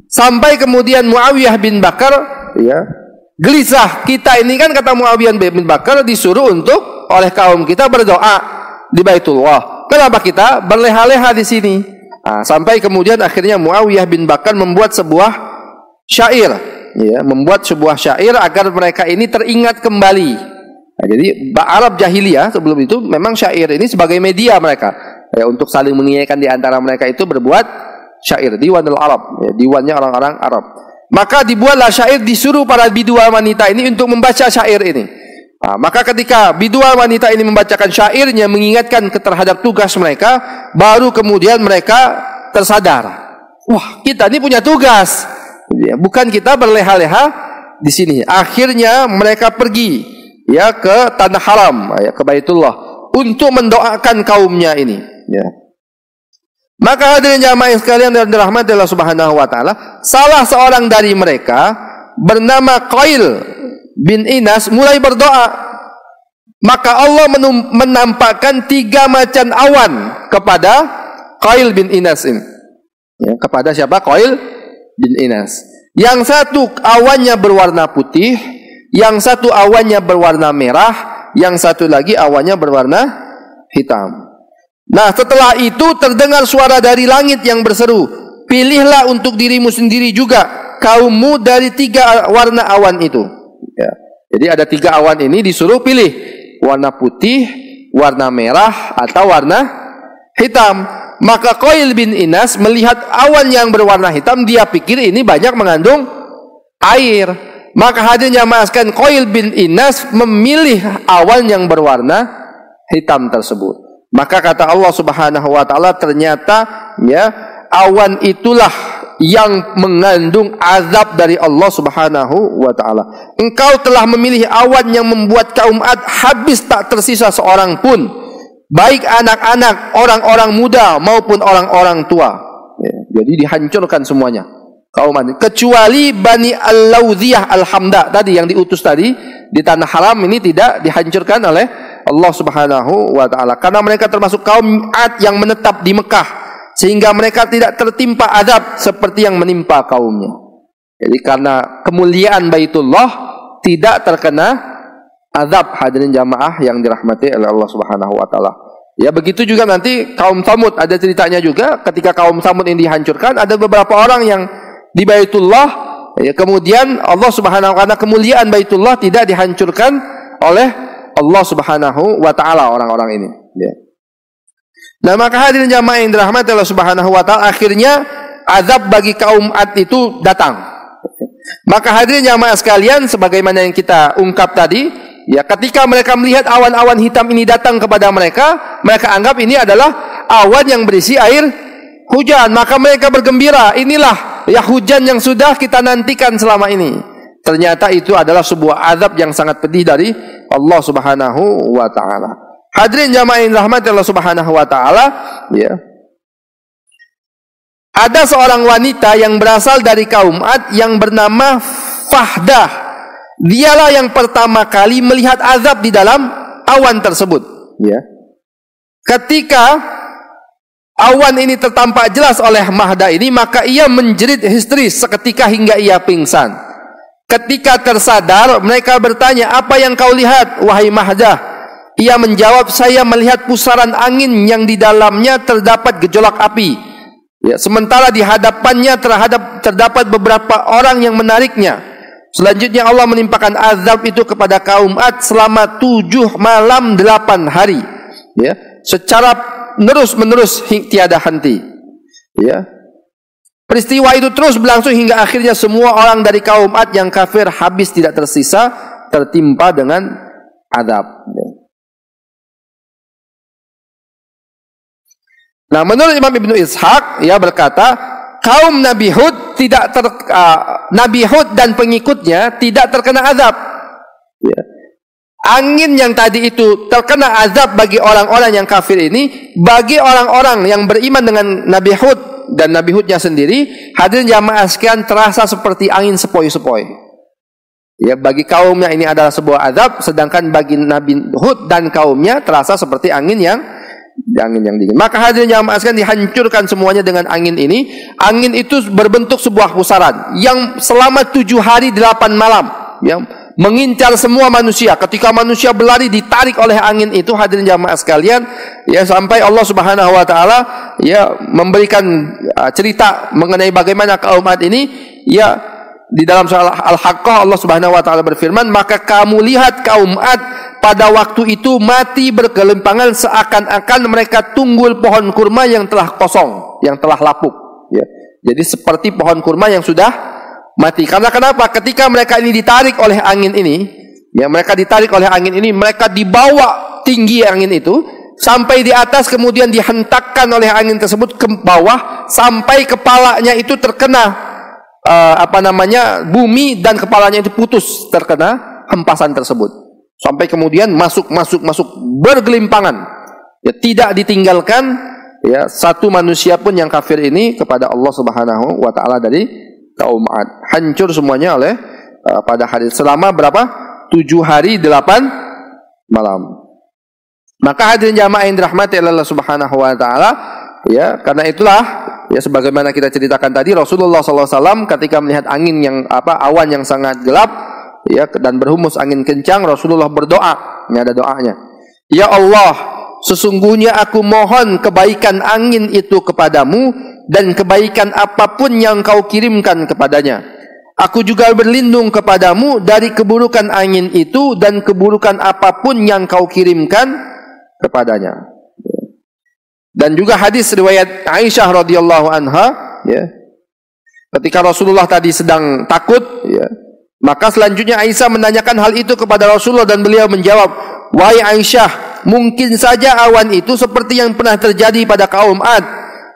Sampai kemudian Muawiyah bin Bakar, ya, gelisah. Kita ini kan, kata Muawiyah bin Bakar, disuruh untuk oleh kaum kita berdoa di Baitullah. Kenapa kita berleha-leha di sini? Sampai kemudian akhirnya Muawiyah bin Bakar membuat sebuah syair, ya, membuat sebuah syair agar mereka ini teringat kembali. Jadi Arab jahiliyah sebelum itu memang syair ini sebagai media mereka, ya, untuk saling mengingatkan di antara mereka itu berbuat syair, diwanul Arab, ya, diwannya orang-orang Arab. Maka dibuatlah syair, disuruh para biduan wanita ini untuk membaca syair ini. Maka ketika biduan wanita ini membacakan syairnya mengingatkan terhadap tugas mereka, baru kemudian mereka tersadar, wah, kita ini punya tugas, ya, bukan kita berleha-leha di sini. Akhirnya mereka pergi, ya, ke tanah haram, ya, ke Baitullah untuk mendoakan kaumnya ini, ya. Maka hadirin jamaah sekalian yang dirahmati Allah Subhanahu wa taala, salah seorang dari mereka bernama Qail bin Inas mulai berdoa. Maka Allah menampakkan 3 macam awan kepada Qail bin Inas ini, ya, kepada siapa? Qail bin Inas. Yang satu awannya berwarna putih, yang satu awannya berwarna merah, yang satu lagi awannya berwarna hitam. Nah, setelah itu terdengar suara dari langit yang berseru, pilihlah untuk dirimu sendiri juga kaummu dari 3 warna awan itu, ya. Jadi ada 3 awan ini disuruh pilih, warna putih, warna merah, atau warna hitam. Maka Qail bin Inas melihat awan yang berwarna hitam, dia pikir ini banyak mengandung air. Maka hadirin jamaah sekalian, Qail bin Inas memilih awan yang berwarna hitam tersebut. Maka kata Allah Subhanahu wa taala, ternyata, ya, awan itulah yang mengandung azab dari Allah Subhanahu wa taala. Engkau telah memilih awan yang membuat kaum Ad habis tak tersisa seorang pun, baik anak-anak, orang-orang muda maupun orang-orang tua. Ya, jadi dihancurkan semuanya kaum Ad, kecuali Bani Al-Lawziyah Al-Hamda tadi yang diutus tadi di tanah haram ini tidak dihancurkan oleh Allah Subhanahu wa taala, karena mereka termasuk kaum Ad yang menetap di Mekah, sehingga mereka tidak tertimpa azab seperti yang menimpa kaumnya. Jadi karena kemuliaan Baitullah tidak terkena azab, hadirin jamaah yang dirahmati oleh Allah Subhanahu wa taala. Ya, begitu juga nanti kaum Tsamud, ada ceritanya juga ketika kaum Tsamud ini dihancurkan, ada beberapa orang yang di Baitullah, ya, kemudian Allah Subhanahu wa taala, kemuliaan Baitullah tidak dihancurkan oleh Allah Subhanahu wa taala orang-orang ini, ya. Nah, maka hadirin jamaah yang dirahmati Allah Subhanahu wa taala, akhirnya azab bagi kaum Ad itu datang. Maka hadirin jamaah sekalian, sebagaimana yang kita ungkap tadi, ya, ketika mereka melihat awan-awan hitam ini datang kepada mereka, mereka anggap ini adalah awan yang berisi air hujan. Maka mereka bergembira, inilah, ya, hujan yang sudah kita nantikan selama ini. Ternyata itu adalah sebuah azab yang sangat pedih dari Allah Subhanahu wa taala. Hadirin jamaah yang dirahmati Allah Subhanahu wa taala, ya. Ada seorang wanita yang berasal dari kaum Ad yang bernama Fahdah. Dialah yang pertama kali melihat azab di dalam awan tersebut, ya. Ketika awan ini tertampak jelas oleh Mahdah ini, maka ia menjerit histeris seketika hingga ia pingsan. Ketika tersadar, mereka bertanya, apa yang kau lihat, wahai Mahdah? Ia menjawab, saya melihat pusaran angin yang di dalamnya terdapat gejolak api, ya, sementara di hadapannya terdapat beberapa orang yang menariknya. Selanjutnya Allah menimpakan azab itu kepada kaum Ad selama 7 malam 8 hari, ya, secara terus-menerus tiada henti, ya. Peristiwa itu terus berlangsung hingga akhirnya semua orang dari kaum Ad yang kafir habis tidak tersisa, tertimpa dengan azab. Nah, menurut Imam Ibnu Ishaq, ia berkata, kaum Nabi Hud Nabi Hud dan pengikutnya tidak terkena azab, ya. Angin yang tadi itu terkena azab bagi orang-orang yang kafir ini. Bagi orang-orang yang beriman dengan Nabi Hud dan Nabi Hudnya sendiri, hadirin jamaah sekalian, terasa seperti angin sepoi-sepoi. Ya, bagi kaumnya ini adalah sebuah azab, sedangkan bagi Nabi Hud dan kaumnya terasa seperti angin yang angin yang dingin. Maka hadirin jamaah sekalian, dihancurkan semuanya dengan angin ini. Angin itu berbentuk sebuah pusaran yang selama 7 hari 8 malam yang mengincar semua manusia. Ketika manusia berlari ditarik oleh angin itu, hadirin jamaah sekalian, ya, sampai Allah Subhanahu wa taala ya memberikan cerita mengenai bagaimana kaum Ad ini, ya, di dalam surah Al-Haqqah Allah Subhanahu wa taala berfirman, maka kamu lihat kaum Ad pada waktu itu mati bergelimpangan seakan-akan mereka tunggul pohon kurma yang telah kosong, yang telah lapuk, ya. Jadi seperti pohon kurma yang sudah mati. Karena kenapa? Ketika mereka ini ditarik oleh angin ini, ya, mereka ditarik oleh angin ini, mereka dibawa tinggi angin itu sampai di atas, kemudian dihentakkan oleh angin tersebut ke bawah sampai kepalanya itu terkena bumi, dan kepalanya itu putus terkena hempasan tersebut. Sampai kemudian masuk bergelimpangan, ya, tidak ditinggalkan, ya, satu manusia pun yang kafir ini kepada Allah Subhanahu wa taala dari kaum Ad. Hancur semuanya oleh pada hari selama berapa? 7 hari 8 malam. Maka hadirin jamaah yang dirahmati Allah Subhanahu wa taala, ya, karena itulah, ya, sebagaimana kita ceritakan tadi, Rasulullah SAW ketika melihat angin yang awan yang sangat gelap, ya, dan berhembus angin kencang, Rasulullah berdoa. Ini ada doanya. Ya Allah, sesungguhnya aku mohon kebaikan angin itu kepadamu dan kebaikan apapun yang kau kirimkan kepadanya. Aku juga berlindung kepadamu dari keburukan angin itu dan keburukan apapun yang kau kirimkan kepadanya. Dan juga hadis riwayat Aisyah radhiyallahu anha, ya, ketika Rasulullah tadi sedang takut, ya, maka selanjutnya Aisyah menanyakan hal itu kepada Rasulullah dan beliau menjawab, wahai Aisyah, mungkin saja awan itu seperti yang pernah terjadi pada kaum Ad,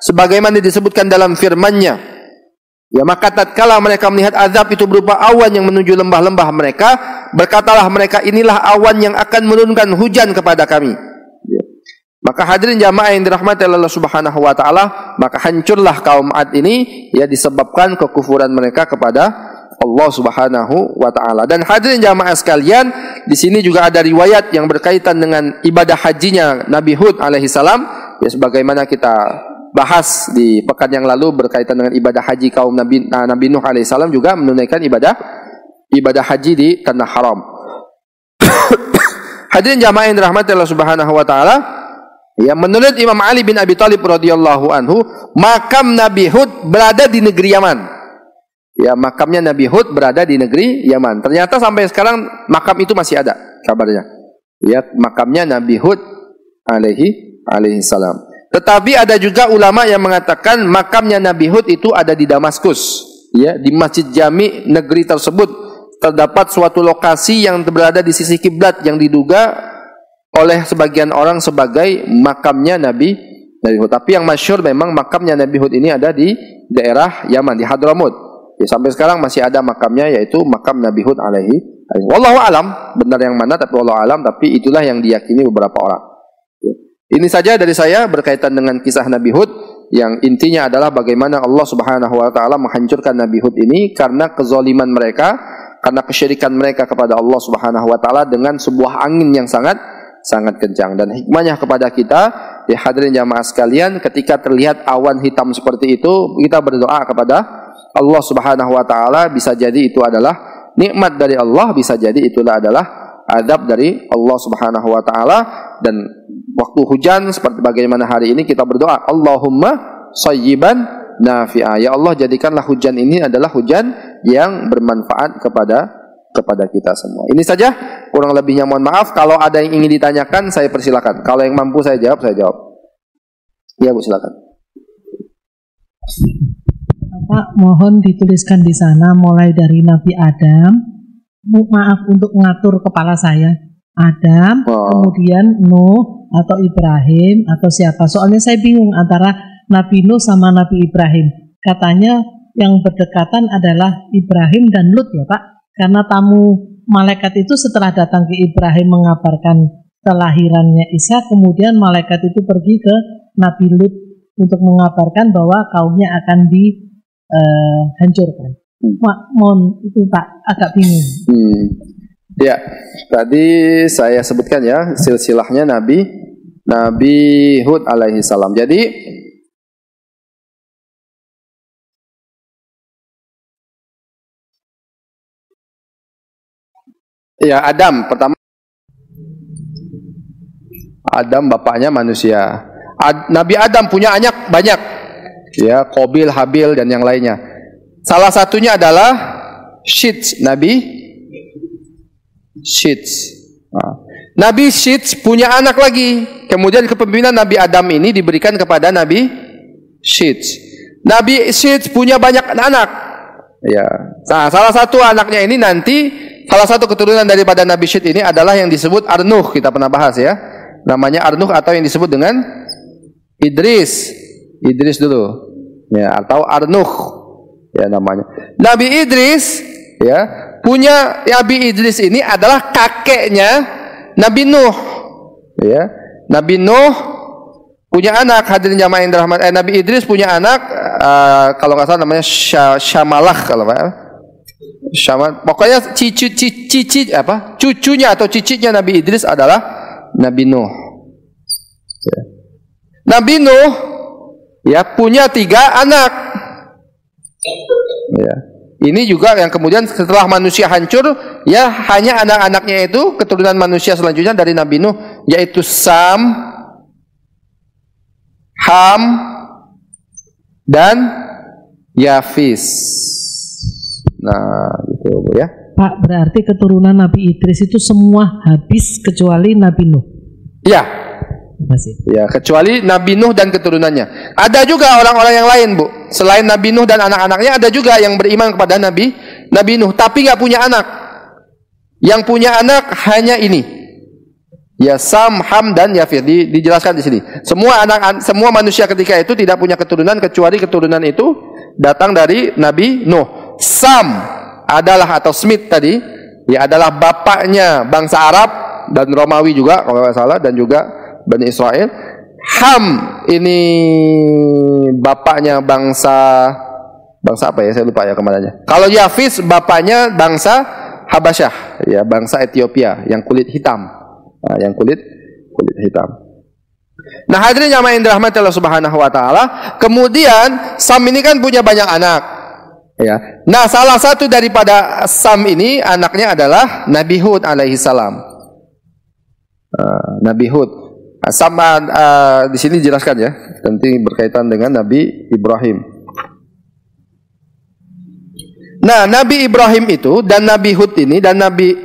sebagaimana disebutkan dalam firman-Nya. Ya, maka tatkala mereka melihat azab itu berupa awan yang menuju lembah-lembah mereka, berkatalah mereka, inilah awan yang akan menurunkan hujan kepada kami. Ya. Maka hadirin jamaah yang dirahmati Allah Subhanahu wa taala, maka hancurlah kaum Ad ini, ya, disebabkan kekufuran mereka kepada Allah Subhanahu wa taala. Dan hadirin jamaah sekalian, di sini juga ada riwayat yang berkaitan dengan ibadah hajinya Nabi Hud alaihissalam, ya, sebagaimana kita bahas di pekan yang lalu berkaitan dengan ibadah haji kaum Nabi Nuh alaihissalam juga menunaikan ibadah haji di tanah haram. Hadirin jamaah yang dirahmati Allah Subhanahu wa taala, ya, menurut Imam Ali bin Abi Thalib radhiyallahu anhu, makam Nabi Hud berada di negeri Yaman. Ya, makamnya Nabi Hud berada di negeri Yaman. Ternyata sampai sekarang makam itu masih ada kabarnya. Ya, makamnya Nabi Hud alaihi salam. Tetapi ada juga ulama yang mengatakan makamnya Nabi Hud itu ada di Damaskus. Ya, di Masjid Jami negeri tersebut terdapat suatu lokasi yang berada di sisi kiblat yang diduga oleh sebagian orang sebagai makamnya Nabi Hud. Tapi yang masyhur memang makamnya Nabi Hud ini ada di daerah Yaman, di Hadramut. Ya, sampai sekarang masih ada makamnya, yaitu makam Nabi Hud alaihi. Wallahu alam, benar yang mana, tapi wallahu alam, tapi itulah yang diyakini beberapa orang. Ya. Ini saja dari saya berkaitan dengan kisah Nabi Hud, yang intinya adalah bagaimana Allah Subhanahu wa taala menghancurkan Nabi Hud ini karena kezaliman mereka, karena kesyirikan mereka kepada Allah Subhanahu wa taala dengan sebuah angin yang sangat kencang. Dan hikmahnya kepada kita, ya, hadirin jamaah sekalian, ketika terlihat awan hitam seperti itu, kita berdoa kepada Allah Subhanahu wa taala, bisa jadi itu adalah nikmat dari Allah, bisa jadi itulah adalah azab dari Allah Subhanahu wa taala. Dan waktu hujan seperti bagaimana hari ini kita berdoa, Allahumma shayyiban nafi'a. Ya Allah, jadikanlah hujan ini adalah hujan yang bermanfaat kepada kita semua. Ini saja, kurang lebihnya mohon maaf. Kalau ada yang ingin ditanyakan, saya persilakan. Kalau yang mampu saya jawab. Ya, Bu, silakan. Pak, mohon dituliskan di sana mulai dari Nabi Adam, maaf untuk mengatur kepala saya, Adam, kemudian Nuh atau Ibrahim atau siapa. Soalnya saya bingung antara Nabi Nuh sama Nabi Ibrahim. Katanya yang berdekatan adalah Ibrahim dan Lut, ya Pak, karena tamu malaikat itu setelah datang ke Ibrahim mengabarkan kelahirannya Isa, kemudian malaikat itu pergi ke Nabi Lut untuk mengabarkan bahwa kaumnya akan dihancurkan. Mohon itu Pak, agak bingung. Ya, tadi saya sebutkan ya silsilahnya Nabi Nabi Hud alaihi salam. Jadi ya Adam pertama. Adam bapaknya manusia. Nabi Adam punya anak banyak. Ya, Qabil, Habil dan yang lainnya. Salah satunya adalah Syits, Nabi Syits. Nabi Syits punya anak lagi. Kemudian kepemimpinan Nabi Adam ini diberikan kepada Nabi Syits. Nabi Syits punya banyak anak. Ya. Nah, salah satu anaknya ini nanti, salah satu keturunan daripada Nabi Syits ini adalah yang disebut Arnuh. Kita pernah bahas ya. Namanya Arnuh atau yang disebut dengan Idris. Idris dulu. Ya, atau Arnuh. Ya namanya. Nabi Idris ya, punya Nabi Idris ini adalah kakeknya Nabi Nuh. Ya. Nabi Nuh punya anak, hadirin jamaah yang dirahmati. Nabi Idris punya anak kalau nggak salah namanya Syamalah kalau pokoknya cucunya atau cicitnya Nabi Idris adalah Nabi Nuh. Ya. Nabi Nuh ya punya 3 anak. Ya. Ini juga yang kemudian setelah manusia hancur, ya hanya anak-anaknya itu keturunan manusia selanjutnya dari Nabi Nuh, yaitu Sam, Ham, dan Yafis. Nah, gitu ya. Pak, berarti keturunan Nabi Idris itu semua habis kecuali Nabi Nuh. Iya. Masih. Ya, kecuali Nabi Nuh dan keturunannya. Ada juga orang-orang yang lain, Bu. Selain Nabi Nuh dan anak-anaknya, ada juga yang beriman kepada Nabi Nuh, tapi nggak punya anak. Yang punya anak hanya ini. Ya, Sam, Ham, dan Yafir. Dijelaskan di sini. Semua manusia ketika itu tidak punya keturunan kecuali keturunan itu datang dari Nabi Nuh. Sam adalah atau Smith tadi, ya adalah bapaknya bangsa Arab dan Romawi juga kalau nggak salah, dan juga Bani Israel. Ham ini bapaknya bangsa apa ya, saya lupa ya kemana-nya. Kalau Yafis bapaknya bangsa Habasyah, ya bangsa Ethiopia yang kulit hitam, yang kulit hitam. Nah, hadirin jamaah yang dirahmati Allah Subhanahu wa taala, kemudian Sam ini kan punya banyak anak. Ya. Nah, salah satu daripada Sam ini anaknya adalah Nabi Hud alaihi salam. Nabi Hud. Sama di sini dijelaskan ya, nanti berkaitan dengan Nabi Ibrahim. Nah, Nabi Ibrahim itu dan Nabi Hud ini dan Nabi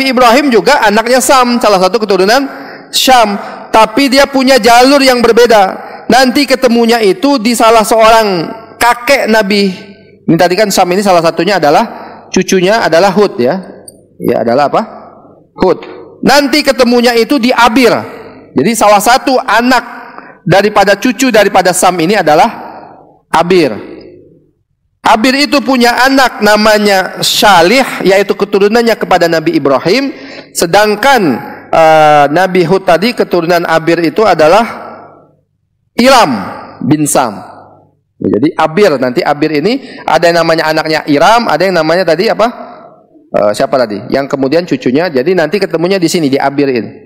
Ibrahim juga anaknya Sam, salah satu keturunan Syam, tapi dia punya jalur yang berbeda. Nanti ketemunya itu di salah seorang kakek Nabi. Ini tadi kan Sam ini salah satunya adalah cucunya adalah Hud ya. Ya adalah apa? Hud. Nanti ketemunya itu di Abir. Jadi salah satu anak daripada cucu daripada Sam ini adalah Abir. Abir itu punya anak namanya Syalih, yaitu keturunannya kepada Nabi Ibrahim. Sedangkan Nabi Hud tadi keturunan Abir itu adalah Iram bin Sam. Jadi Abir, nanti Abir ini ada yang namanya anaknya Iram, ada yang namanya tadi apa? Siapa tadi? Yang kemudian cucunya. Jadi nanti ketemunya di sini di Abir ini.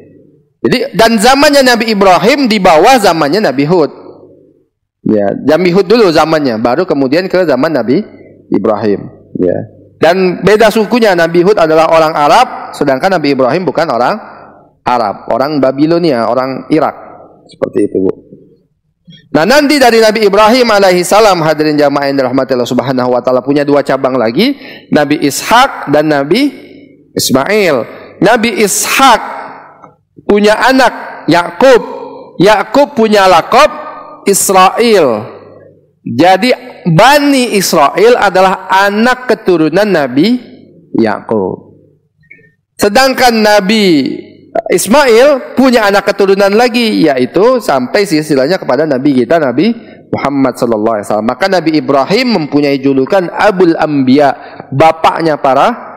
Jadi dan zamannya Nabi Ibrahim di bawah zamannya Nabi Hud. Ya, Nabi Hud dulu zamannya, baru kemudian ke zaman Nabi Ibrahim. Ya. Dan beda sukunya, Nabi Hud adalah orang Arab, sedangkan Nabi Ibrahim bukan orang Arab, orang Babilonia, orang Irak. Seperti itu, Bu. Nah, nanti dari Nabi Ibrahim alaihi salam, hadirin jamaah yang dirahmati Allah Subhanahu wa taala, punya 2 cabang lagi, Nabi Ishak dan Nabi Ismail. Nabi Ishak punya anak Yakub. Yakub punya laqab Israel. Jadi Bani Israel adalah anak keturunan Nabi Yakub. Sedangkan Nabi Ismail punya anak keturunan lagi, yaitu sampai silsilahnya kepada Nabi kita Nabi Muhammad sallallahu alaihi wasallam. Maka Nabi Ibrahim mempunyai julukan Abul Anbiya, bapaknya para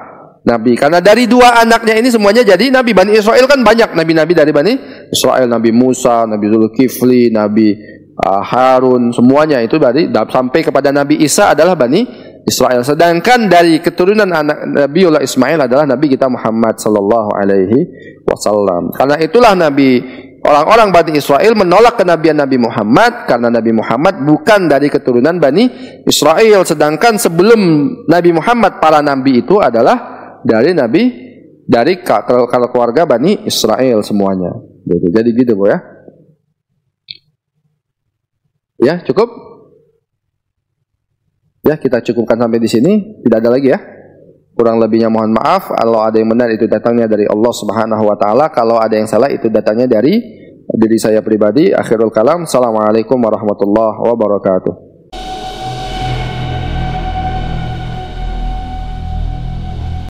nabi. Karena dari 2 anaknya ini semuanya jadi nabi. Bani Israel kan banyak nabi-nabi dari Bani Israel, Nabi Musa, Nabi Zulkifli, Nabi Harun, semuanya itu dari sampai kepada Nabi Isa adalah Bani Israel. Sedangkan dari keturunan anak Nabiullah Ismail adalah Nabi kita Muhammad sallallahu alaihi wasallam. Karena itulah Nabi orang-orang Bani Israel menolak kenabian Nabi Muhammad karena Nabi Muhammad bukan dari keturunan Bani Israel, sedangkan sebelum Nabi Muhammad para nabi itu adalah dari keluarga Bani Israel semuanya. Jadi gitu Bu ya. Ya, cukup? Ya, kita cukupkan sampai di sini. Tidak ada lagi ya. Kurang lebihnya mohon maaf. Kalau ada yang benar itu datangnya dari Allah Subhanahu wa taala. Kalau ada yang salah itu datangnya dari diri saya pribadi. Akhirul kalam. Assalamualaikum warahmatullahi wabarakatuh.